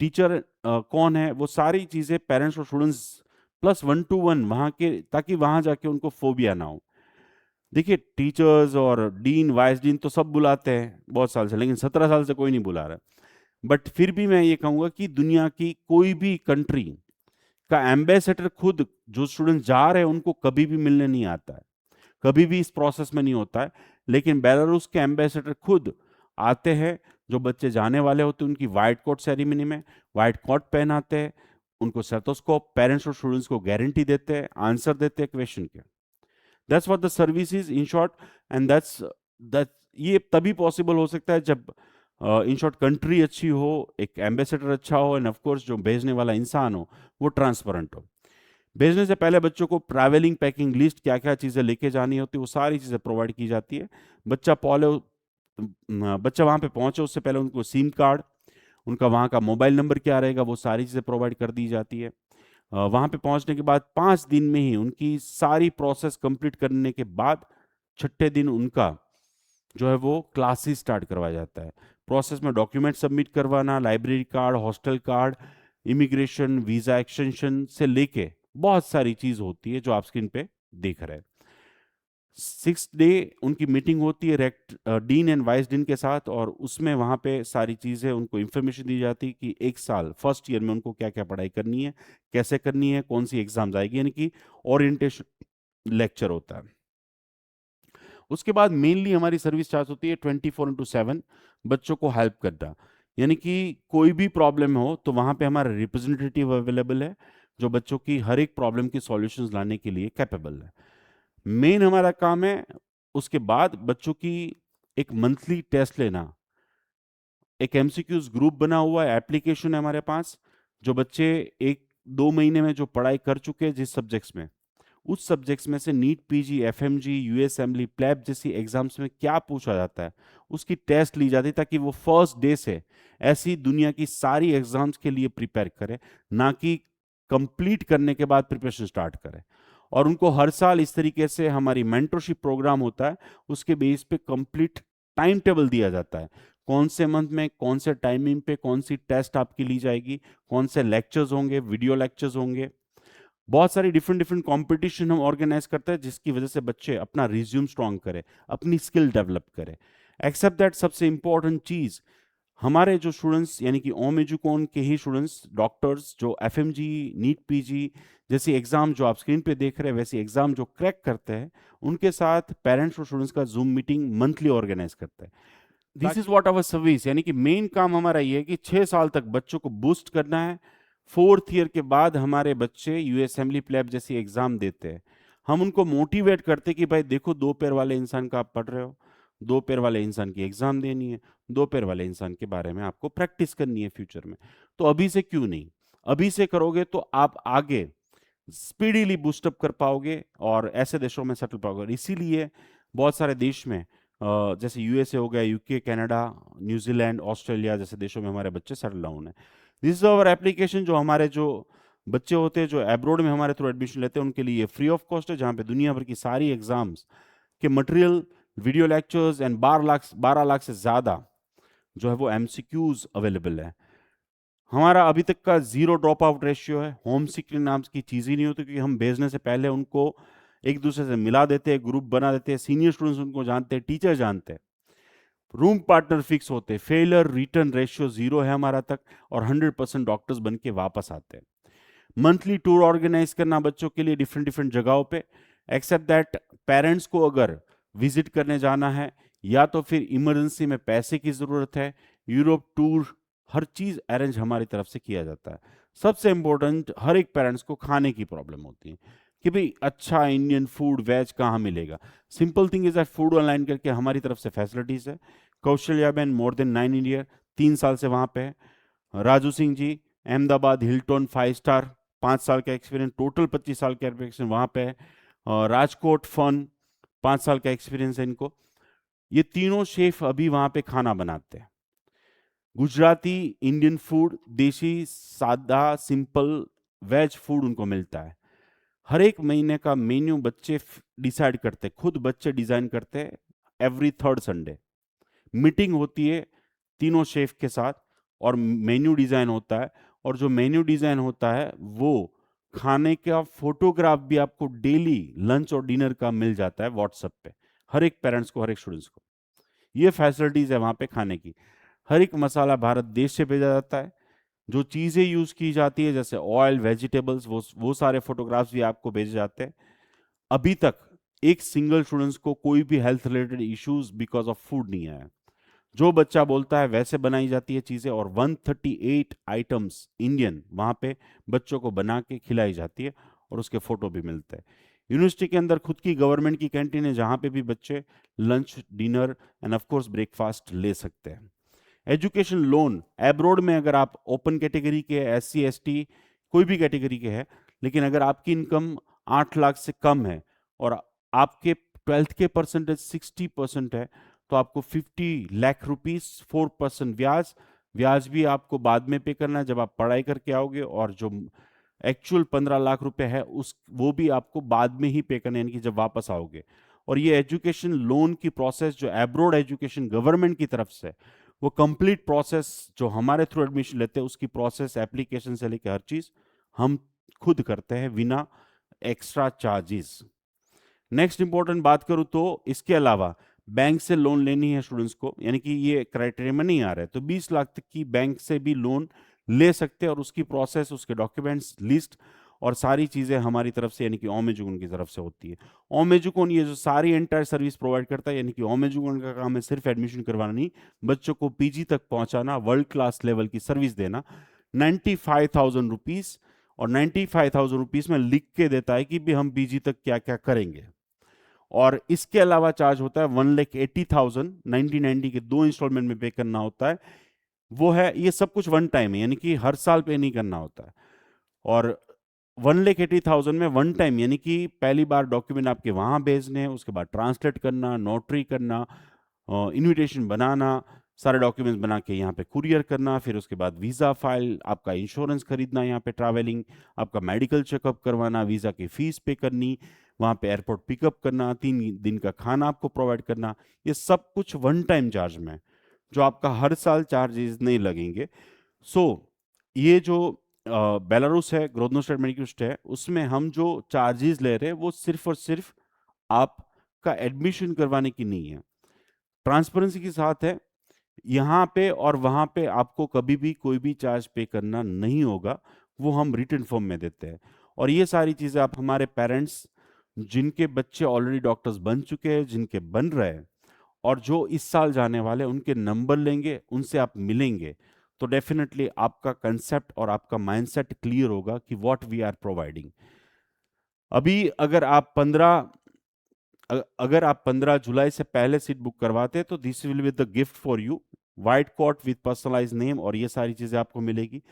टीचर कौन है, वो सारी चीज़ें पेरेंट्स और स्टूडेंट्स प्लस 1-to-1 वहाँ के, ताकि वहाँ जाके उनको फोबिया ना हो। देखिए, टीचर्स और डीन, वाइस डीन तो सब बुलाते हैं बहुत साल से, लेकिन 17 साल से कोई नहीं बुला रहा। बट फिर भी मैं ये कहूँगा कि दुनिया की कोई भी कंट्री का एम्बेसडर खुद जो स्टूडेंट जा रहे हैं उनको कभी भी मिलने नहीं आता है, कभी भी इस प्रोसेस में नहीं होता है। लेकिन बेलारूस के एम्बेसडर खुद आते हैं, जो बच्चे जाने वाले होते हैं उनकी व्हाइट कोट सेरेमनी में व्हाइट कोट पहनाते हैं, उनको स्टेथोस्कोप, पेरेंट्स और स्टूडेंट्स को गारंटी देते हैं, आंसर देते हैं क्वेश्चन के। That's what the service is in short, and that ये तभी पॉसिबल हो सकता है जब इन शॉर्ट कंट्री अच्छी हो, एक एम्बेसडर अच्छा हो, एंड ऑफ कोर्स जो भेजने वाला इंसान हो वो ट्रांसपेरेंट हो। भेजने से पहले बच्चों को ट्रैवलिंग पैकिंग लिस्ट, क्या क्या चीज़ें लेके जानी होती है, वो सारी चीज़ें प्रोवाइड की जाती है। बच्चा वहाँ पे पहुँचे उससे पहले उनको सिम कार्ड, उनका वहाँ का मोबाइल नंबर क्या रहेगा, वो सारी चीज़ें प्रोवाइड कर दी जाती है। वहाँ पे पहुँचने के बाद 5 दिन में ही उनकी सारी प्रोसेस कंप्लीट करने के बाद 6ठे दिन उनका जो है वो क्लासेस स्टार्ट करवाया जाता है। प्रोसेस में डॉक्यूमेंट सबमिट करवाना, library card, hostel card, immigration, visa extension से लेके बहुत सारी चीज़ होती है जो आप स्क्रीन पे देख रहे हैं। 6th डे उनकी मीटिंग होती है डीन एंड वाइस डीन के साथ, और उसमें वहाँ पे सारी चीज़ें उनको इन्फॉर्मेशन दी जाती है कि एक साल फर्स्ट ईयर में उनको क्या क्या पढ़ाई करनी है, कैसे करनी है, कौन सी एग्जाम्स आएगी, यानी कि ओरिएंटेशन लेक्चर होता है। उसके बाद मेनली हमारी सर्विस चार्ज होती है 24/7 बच्चों को हेल्प करना, यानी कि कोई भी प्रॉब्लम हो तो वहाँ पे हमारा रिप्रेजेंटेटिव अवेलेबल है जो बच्चों की हर एक प्रॉब्लम की सॉल्यूशंस लाने के लिए कैपेबल है। मेन हमारा काम है उसके बाद बच्चों की एक मंथली टेस्ट लेना। एक एमसीक्यूज ग्रुप बना हुआ है, एप्लीकेशन है हमारे पास, जो बच्चे 1-2 महीने में जो पढ़ाई कर चुके हैं जिस सब्जेक्ट्स में, उस सब्जेक्ट्स में से NEET PG, FMG, US assembly, PLAB जैसी एग्जाम्स में क्या पूछा जाता है उसकी टेस्ट ली जाती है, ताकि वो फर्स्ट डे से ऐसी दुनिया की सारी एग्जाम्स के लिए प्रिपेयर करे, ना कि कंप्लीट करने के बाद प्रिपरेशन स्टार्ट करे। और उनको हर साल इस तरीके से हमारी मेंटरशिप प्रोग्राम होता है, उसके बेस पे कंप्लीट टाइम टेबल दिया जाता है, कौन से मंथ में कौन से टाइमिंग पे कौन सी टेस्ट आपकी ली जाएगी, कौन से लेक्चर्स होंगे, वीडियो लेक्चर्स होंगे। बहुत सारी डिफरेंट डिफरेंट कंपटीशन हम ऑर्गेनाइज करते हैं जिसकी वजह से बच्चे अपना रिज्यूम स्ट्रांग करें, अपनी स्किल डेवलप करें। एक्सेप्ट दैट, सबसे इंपॉर्टेंट चीज, हमारे जो स्टूडेंट्स यानी कि ओम एजुकॉन के ही स्टूडेंट्स, डॉक्टर्स जो एफएमजी, नीट पीजी जैसी एग्जाम जो आप स्क्रीन पे देख रहे हैं वैसी एग्जाम जो क्रैक करते हैं, उनके साथ पेरेंट्स और स्टूडेंट्स का जूम मीटिंग मंथली ऑर्गेनाइज करते हैं। This is what our service, यानी कि मेन काम हमारा ये है कि 6 साल तक बच्चों को बूस्ट करना है। 4th ईयर के बाद हमारे बच्चे यूएस असेंबली, प्लेब जैसी एग्जाम देते हैं। हम उनको मोटिवेट करते कि भाई देखो, 2 पैर वाले इंसान का आप पढ़ रहे हो, 2 पैर वाले इंसान की एग्जाम देनी है, 2 पैर वाले इंसान के बारे में आपको प्रैक्टिस करनी है फ्यूचर में। तो अभी से क्यों नहीं, अभी से करोगे तो आप आगे स्पीडीली बूस्टअप कर पाओगे और ऐसे देशों में सेटल पाओगे। इसीलिए बहुत सारे देश में जैसे यूएसए हो गया, यूके, कनाडा, न्यूजीलैंड, ऑस्ट्रेलिया जैसे देशों में हमारे बच्चे सेटल डाउन है। दिस इज आवर एप्लीकेशन, जो हमारे जो बच्चे होते हैं जो एब्रोड में हमारे थ्रू एडमिशन लेते हैं उनके लिए फ्री ऑफ कॉस्ट है, जहाँ पे दुनिया भर की सारी एग्जाम्स के material, video lectures and 12 lakh से ज़्यादा जो है वो एमसीक्यूज अवेलेबल है। हमारा अभी तक का 0 ड्रॉप आउट रेशियो है। होम सिक नाम की चीज़ ही नहीं होती, क्योंकि हम भेजने से पहले उनको एक दूसरे से मिला देते हैं, ग्रुप बना देते हैं, सीनियर स्टूडेंट्स उनको जानते हैं, टीचर जानते हैं, रूम पार्टनर फिक्स होते हैं, फेलियर रिटर्न रेशियो 0 है हमारा तक, और 100% डॉक्टर्स बन के वापस आते हैं। मंथली टूर ऑर्गेनाइज करना बच्चों के लिए डिफरेंट डिफरेंट जगहों पे। एक्सेप्ट दैट, पेरेंट्स को अगर विजिट करने जाना है या तो फिर इमरजेंसी में पैसे की ज़रूरत है, यूरोप टूर, हर चीज़ अरेंज हमारी तरफ से किया जाता है। सबसे इंपॉर्टेंट, हर एक पेरेंट्स को खाने की प्रॉब्लम होती है कि भाई अच्छा इंडियन फूड वेज कहाँ मिलेगा। Simple thing is that food online करके हमारी तरफ से फैसिलिटीज़ है। Kaushalya Ben more than 9 year, 3 साल से वहाँ पे है। राजू सिंह जी, अहमदाबाद हिल्टन 5 स्टार, 5 साल का एक्सपीरियंस, टोटल 25 साल का एक्सपीरियंस वहाँ पे है। राजकोट फन, 5 साल का एक्सपीरियंस है इनको। ये तीनों शेफ अभी वहाँ पे खाना बनाते हैं। गुजराती, इंडियन फूड, देसी, सादा, सिंपल वेज फूड उनको मिलता है। हर एक महीने का मेन्यू बच्चे डिसाइड करते, खुद बच्चे डिजाइन करते हैं। एवरी 3rd संडे मीटिंग होती है तीनों शेफ के साथ और मेन्यू डिजाइन होता है। और जो मेन्यू डिजाइन होता है वो खाने का फोटोग्राफ भी आपको डेली लंच और डिनर का मिल जाता है व्हाट्सएप पे, हर एक पेरेंट्स को, हर एक स्टूडेंट्स को। ये फैसिलिटीज है वहाँ पे खाने की। हर एक मसाला भारत देश से भेजा जाता है। जो चीज़ें यूज़ की जाती है जैसे ऑयल, वेजिटेबल्स, वो सारे फोटोग्राफ्स भी आपको भेजे जाते हैं। अभी तक एक सिंगल स्टूडेंट्स को कोई भी health related issues because of food नहीं आया। जो बच्चा बोलता है वैसे बनाई जाती है चीज़ें, और 138 आइटम्स इंडियन वहाँ पे बच्चों को बना के खिलाई जाती है और उसके फोटो भी मिलते हैं। यूनिवर्सिटी के अंदर खुद की गवर्नमेंट की कैंटीन है जहाँ पे भी बच्चे lunch, dinner end of course breakfast ले सकते हैं। एजुकेशन लोन, एब्रोड में अगर आप ओपन कैटेगरी के, SC ST कोई भी कैटेगरी के हैं, लेकिन अगर आपकी इनकम 8 लाख से कम है और आपके 12th के परसेंटेज 60% है, तो आपको 50 लाख रुपीस 4% ब्याज, ब्याज भी आपको बाद में पे करना है जब आप पढ़ाई करके आओगे, और जो एक्चुअल 15 लाख रुपए है उस वो भी आपको बाद में ही पे करना है, यानी कि जब वापस आओगे। और ये एजुकेशन लोन की प्रोसेस जो एब्रोड एजुकेशन गवर्नमेंट की तरफ से, वो कंप्लीट प्रोसेस जो हमारे थ्रू एडमिशन लेते हैं उसकी प्रोसेस, एप्लीकेशन से लेकर हर चीज हम खुद करते हैं बिना एक्स्ट्रा चार्जेस। नेक्स्ट इंपॉर्टेंट बात करूं तो इसके अलावा बैंक से लोन लेनी है स्टूडेंट्स को, यानी कि ये क्राइटेरिया में नहीं आ रहा है, तो 20 लाख तक की बैंक से भी लोन ले सकते हैं, और उसकी प्रोसेस, उसके डॉक्यूमेंट्स, लिस्ट और सारी चीज़ें हमारी तरफ से यानी कि ओम एजुकेशन की तरफ से होती है। ओम एजुकेशन ये जो सारी एंटायर सर्विस प्रोवाइड करता है, यानी कि ओम एजुकेशन का काम है सिर्फ एडमिशन करवाना नहीं, बच्चों को पीजी तक पहुंचाना, वर्ल्ड क्लास लेवल की सर्विस देना। 95,000 रुपीज़, और 95,000 रुपीज़ में लिख के देता है कि भी हम पीजी तक क्या क्या करेंगे। और इसके अलावा चार्ज होता है 1,80,000, 1990 के 2 इंस्टॉलमेंट में पे करना होता है। वो है, ये सब कुछ वन टाइम है, यानी कि हर साल पे नहीं करना होता है। और 1,80,000 में वन टाइम, यानी कि पहली बार डॉक्यूमेंट आपके वहां भेजने हैं, उसके बाद ट्रांसलेट करना, नोटरी करना, इनविटेशन बनाना, सारे डॉक्यूमेंट्स बना के यहाँ पे कुरियर करना, फिर उसके बाद वीज़ा फाइल, आपका इंश्योरेंस खरीदना, यहाँ पे ट्रैवलिंग, आपका मेडिकल चेकअप करवाना, वीज़ा की फीस पे करनी, वहाँ पे एयरपोर्ट पिकअप करना, 3 दिन का खाना आपको प्रोवाइड करना, ये सब कुछ वन टाइम चार्ज में, जो आपका हर साल चार्जेस नहीं लगेंगे। सो ये जो बेलारूस है, ग्रोजनो स्टेट मेडिकल है, उसमें हम जो चार्जेस ले रहे हैं वो सिर्फ और सिर्फ आपका एडमिशन करवाने की नहीं है, ट्रांसपेरेंसी के साथ है। यहाँ पे और वहाँ पे आपको कभी भी कोई भी चार्ज पे करना नहीं होगा, वो हम रिटन फॉर्म में देते हैं। और ये सारी चीज़ें आप हमारे पेरेंट्स जिनके बच्चे ऑलरेडी डॉक्टर्स बन चुके हैं, जिनके बन रहे हैं, और जो इस साल जाने वाले हैं, उनके नंबर लेंगे, उनसे आप मिलेंगे, तो डेफिनेटली आपका कंसेप्ट और आपका माइंडसेट क्लियर होगा कि व्हाट वी आर प्रोवाइडिंग। अभी अगर आप 15 जुलाई से पहले सीट बुक करवाते हैं तो this will be the gift for you, white coat with personalise name, और ये सारी चीज़ें आपको मिलेगी।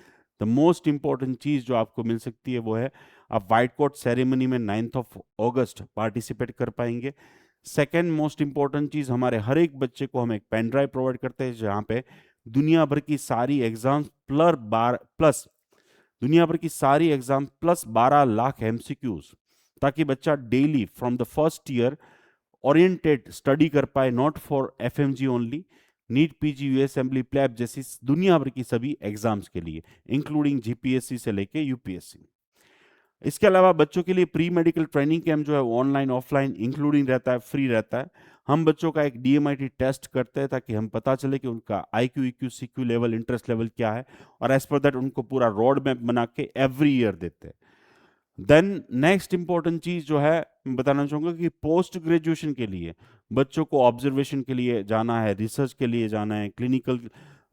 द मोस्ट इंपॉर्टेंट चीज़ जो आपको मिल सकती है वो है आप वाइट कोट सेरेमनी में 9th ऑफ अगस्त पार्टिसिपेट कर पाएंगे। सेकेंड मोस्ट इंपॉर्टेंट चीज़, हमारे हर एक बच्चे को हम एक पेन ड्राइव प्रोवाइड करते हैं जहाँ पे दुनिया भर की सारी एग्जाम्स प्लस दुनिया भर की सारी एग्जाम प्लस 12 लाख एमसीक्यूज, ताकि बच्चा daily from the first year oriented study कर पाए, not for FMG only, NEET, PG, US assembly, PLAB जैसी दुनिया भर की सभी एग्जाम्स के लिए, इंक्लूडिंग जीपीएससी से लेके यूपीएससी। इसके अलावा बच्चों के लिए प्री मेडिकल ट्रेनिंग कैंप जो है ऑनलाइन ऑफलाइन इंक्लूडिंग रहता है, फ्री रहता है। हम बच्चों का एक डीएमआईटी टेस्ट करते हैं ताकि हम पता चले कि उनका IQ, EQ, CQ level, interest level क्या है, और एज पर दैट उनको पूरा रोड मैप बना के एवरी ईयर देते हैं। देन नेक्स्ट इंपॉर्टेंट चीज जो है मैं बताना चाहूंगा कि पोस्ट ग्रेजुएशन के लिए बच्चों को ऑब्जर्वेशन के लिए जाना है, रिसर्च के लिए जाना है, क्लिनिकल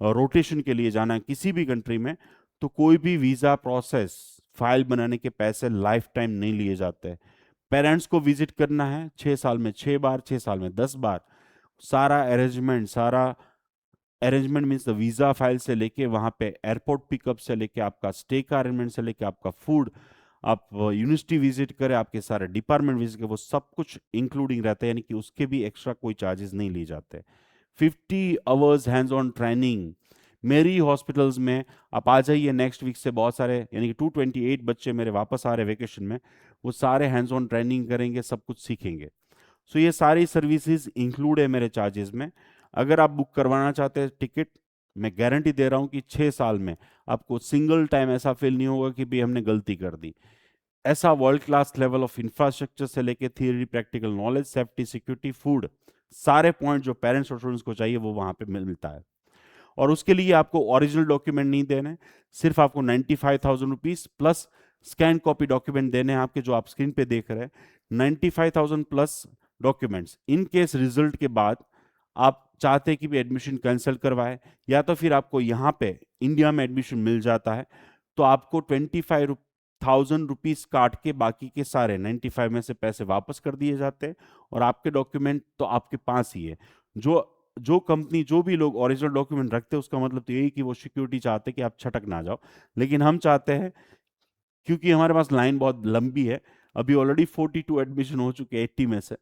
रोटेशन के लिए जाना है किसी भी कंट्री में, तो कोई भी वीजा प्रोसेस, फाइल बनाने के पैसे लाइफ टाइम नहीं लिए जाते। पेरेंट्स को विजिट करना है 6 साल में 6 बार, 6 साल में 10 बार, सारा arrangement means the visa file से लेके वहाँ पे एयरपोर्ट पिकअप से लेके आपका स्टे का अरेंजमेंट से लेके आपका फूड, आप यूनिवर्सिटी विजिट करें, आपके सारे डिपार्टमेंट विजिट करें, वो सब कुछ इंक्लूडिंग रहता है, यानी कि उसके भी एक्स्ट्रा कोई चार्जेस नहीं लिए जाते। 50 आवर्स हैंड्स ऑन ट्रेनिंग मेरी हॉस्पिटल्स में, आप आ जाइए नेक्स्ट वीक से, बहुत सारे यानी कि 228 बच्चे मेरे वापस आ रहे वेकेशन में, वो सारे हैंड्स ऑन ट्रेनिंग करेंगे, सब कुछ सीखेंगे। सो ये सारी सर्विसेज इंक्लूड है मेरे चार्जेस में। अगर आप बुक करवाना चाहते हैं टिकट, मैं गारंटी दे रहा हूँ कि 6 साल में आपको सिंगल टाइम ऐसा फील नहीं होगा कि भी हमने गलती कर दी। ऐसा world class level of infrastructure से लेके theory, practical knowledge, safety, security, food, सारे पॉइंट जो पेरेंट्स और स्टूडेंट्स को चाहिए वो वहां पे मिलता है। और उसके लिए आपको ओरिजिनल डॉक्यूमेंट नहीं देने, सिर्फ आपको 95,000 rupees plus scan copy document देने हैं आपके, जो आप स्क्रीन पे देख रहे हैं। 95,000 plus documents, in case result के बाद आप चाहते कि भी एडमिशन कैंसिल करवाए, या तो फिर आपको यहाँ पे इंडिया में एडमिशन मिल जाता है, तो आपको 25,000 रुपीज काट के बाकी के सारे 95 में से पैसे वापस कर दिए जाते हैं, और आपके डॉक्यूमेंट तो आपके पास ही है। जो कंपनी, जो भी लोग ओरिजिनल डॉक्यूमेंट रखते हैं, उसका मतलब तो यही कि वो सिक्योरिटी चाहते हैं कि आप छटक ना जाओ। लेकिन हम चाहते हैं, क्योंकि हमारे पास लाइन बहुत लंबी है, अभी ऑलरेडी 42 एडमिशन हो चुके हैं 80 में से,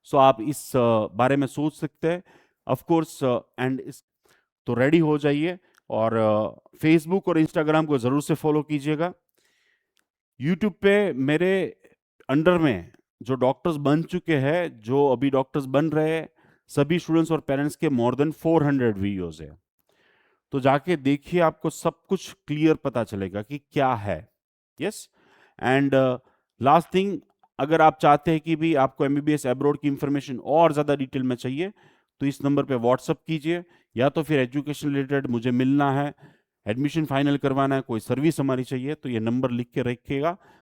सो आप इस बारे में सोच सकते हैं ऑफ कोर्स। एंड इस तो रेडी हो जाइए, और फेसबुक और इंस्टाग्राम को जरूर से फॉलो कीजिएगा। यूट्यूब पे मेरे अंडर में जो डॉक्टर्स बन चुके हैं, जो अभी डॉक्टर्स बन रहे हैं, सभी स्टूडेंट्स और पेरेंट्स के मोर देन 400 वीडियोस है, तो जाके देखिए, आपको सब कुछ क्लियर पता चलेगा कि क्या है। यस, एंड लास्ट थिंग, अगर आप चाहते हैं कि भी आपको एमबीबीएस अब्रॉड की इंफॉर्मेशन और ज़्यादा डिटेल में चाहिए तो इस नंबर पे व्हाट्सअप कीजिए, या तो फिर एजुकेशन रिलेटेड मुझे मिलना है, एडमिशन फाइनल करवाना है, कोई सर्विस हमारी चाहिए, तो ये नंबर लिख के रखिएगा।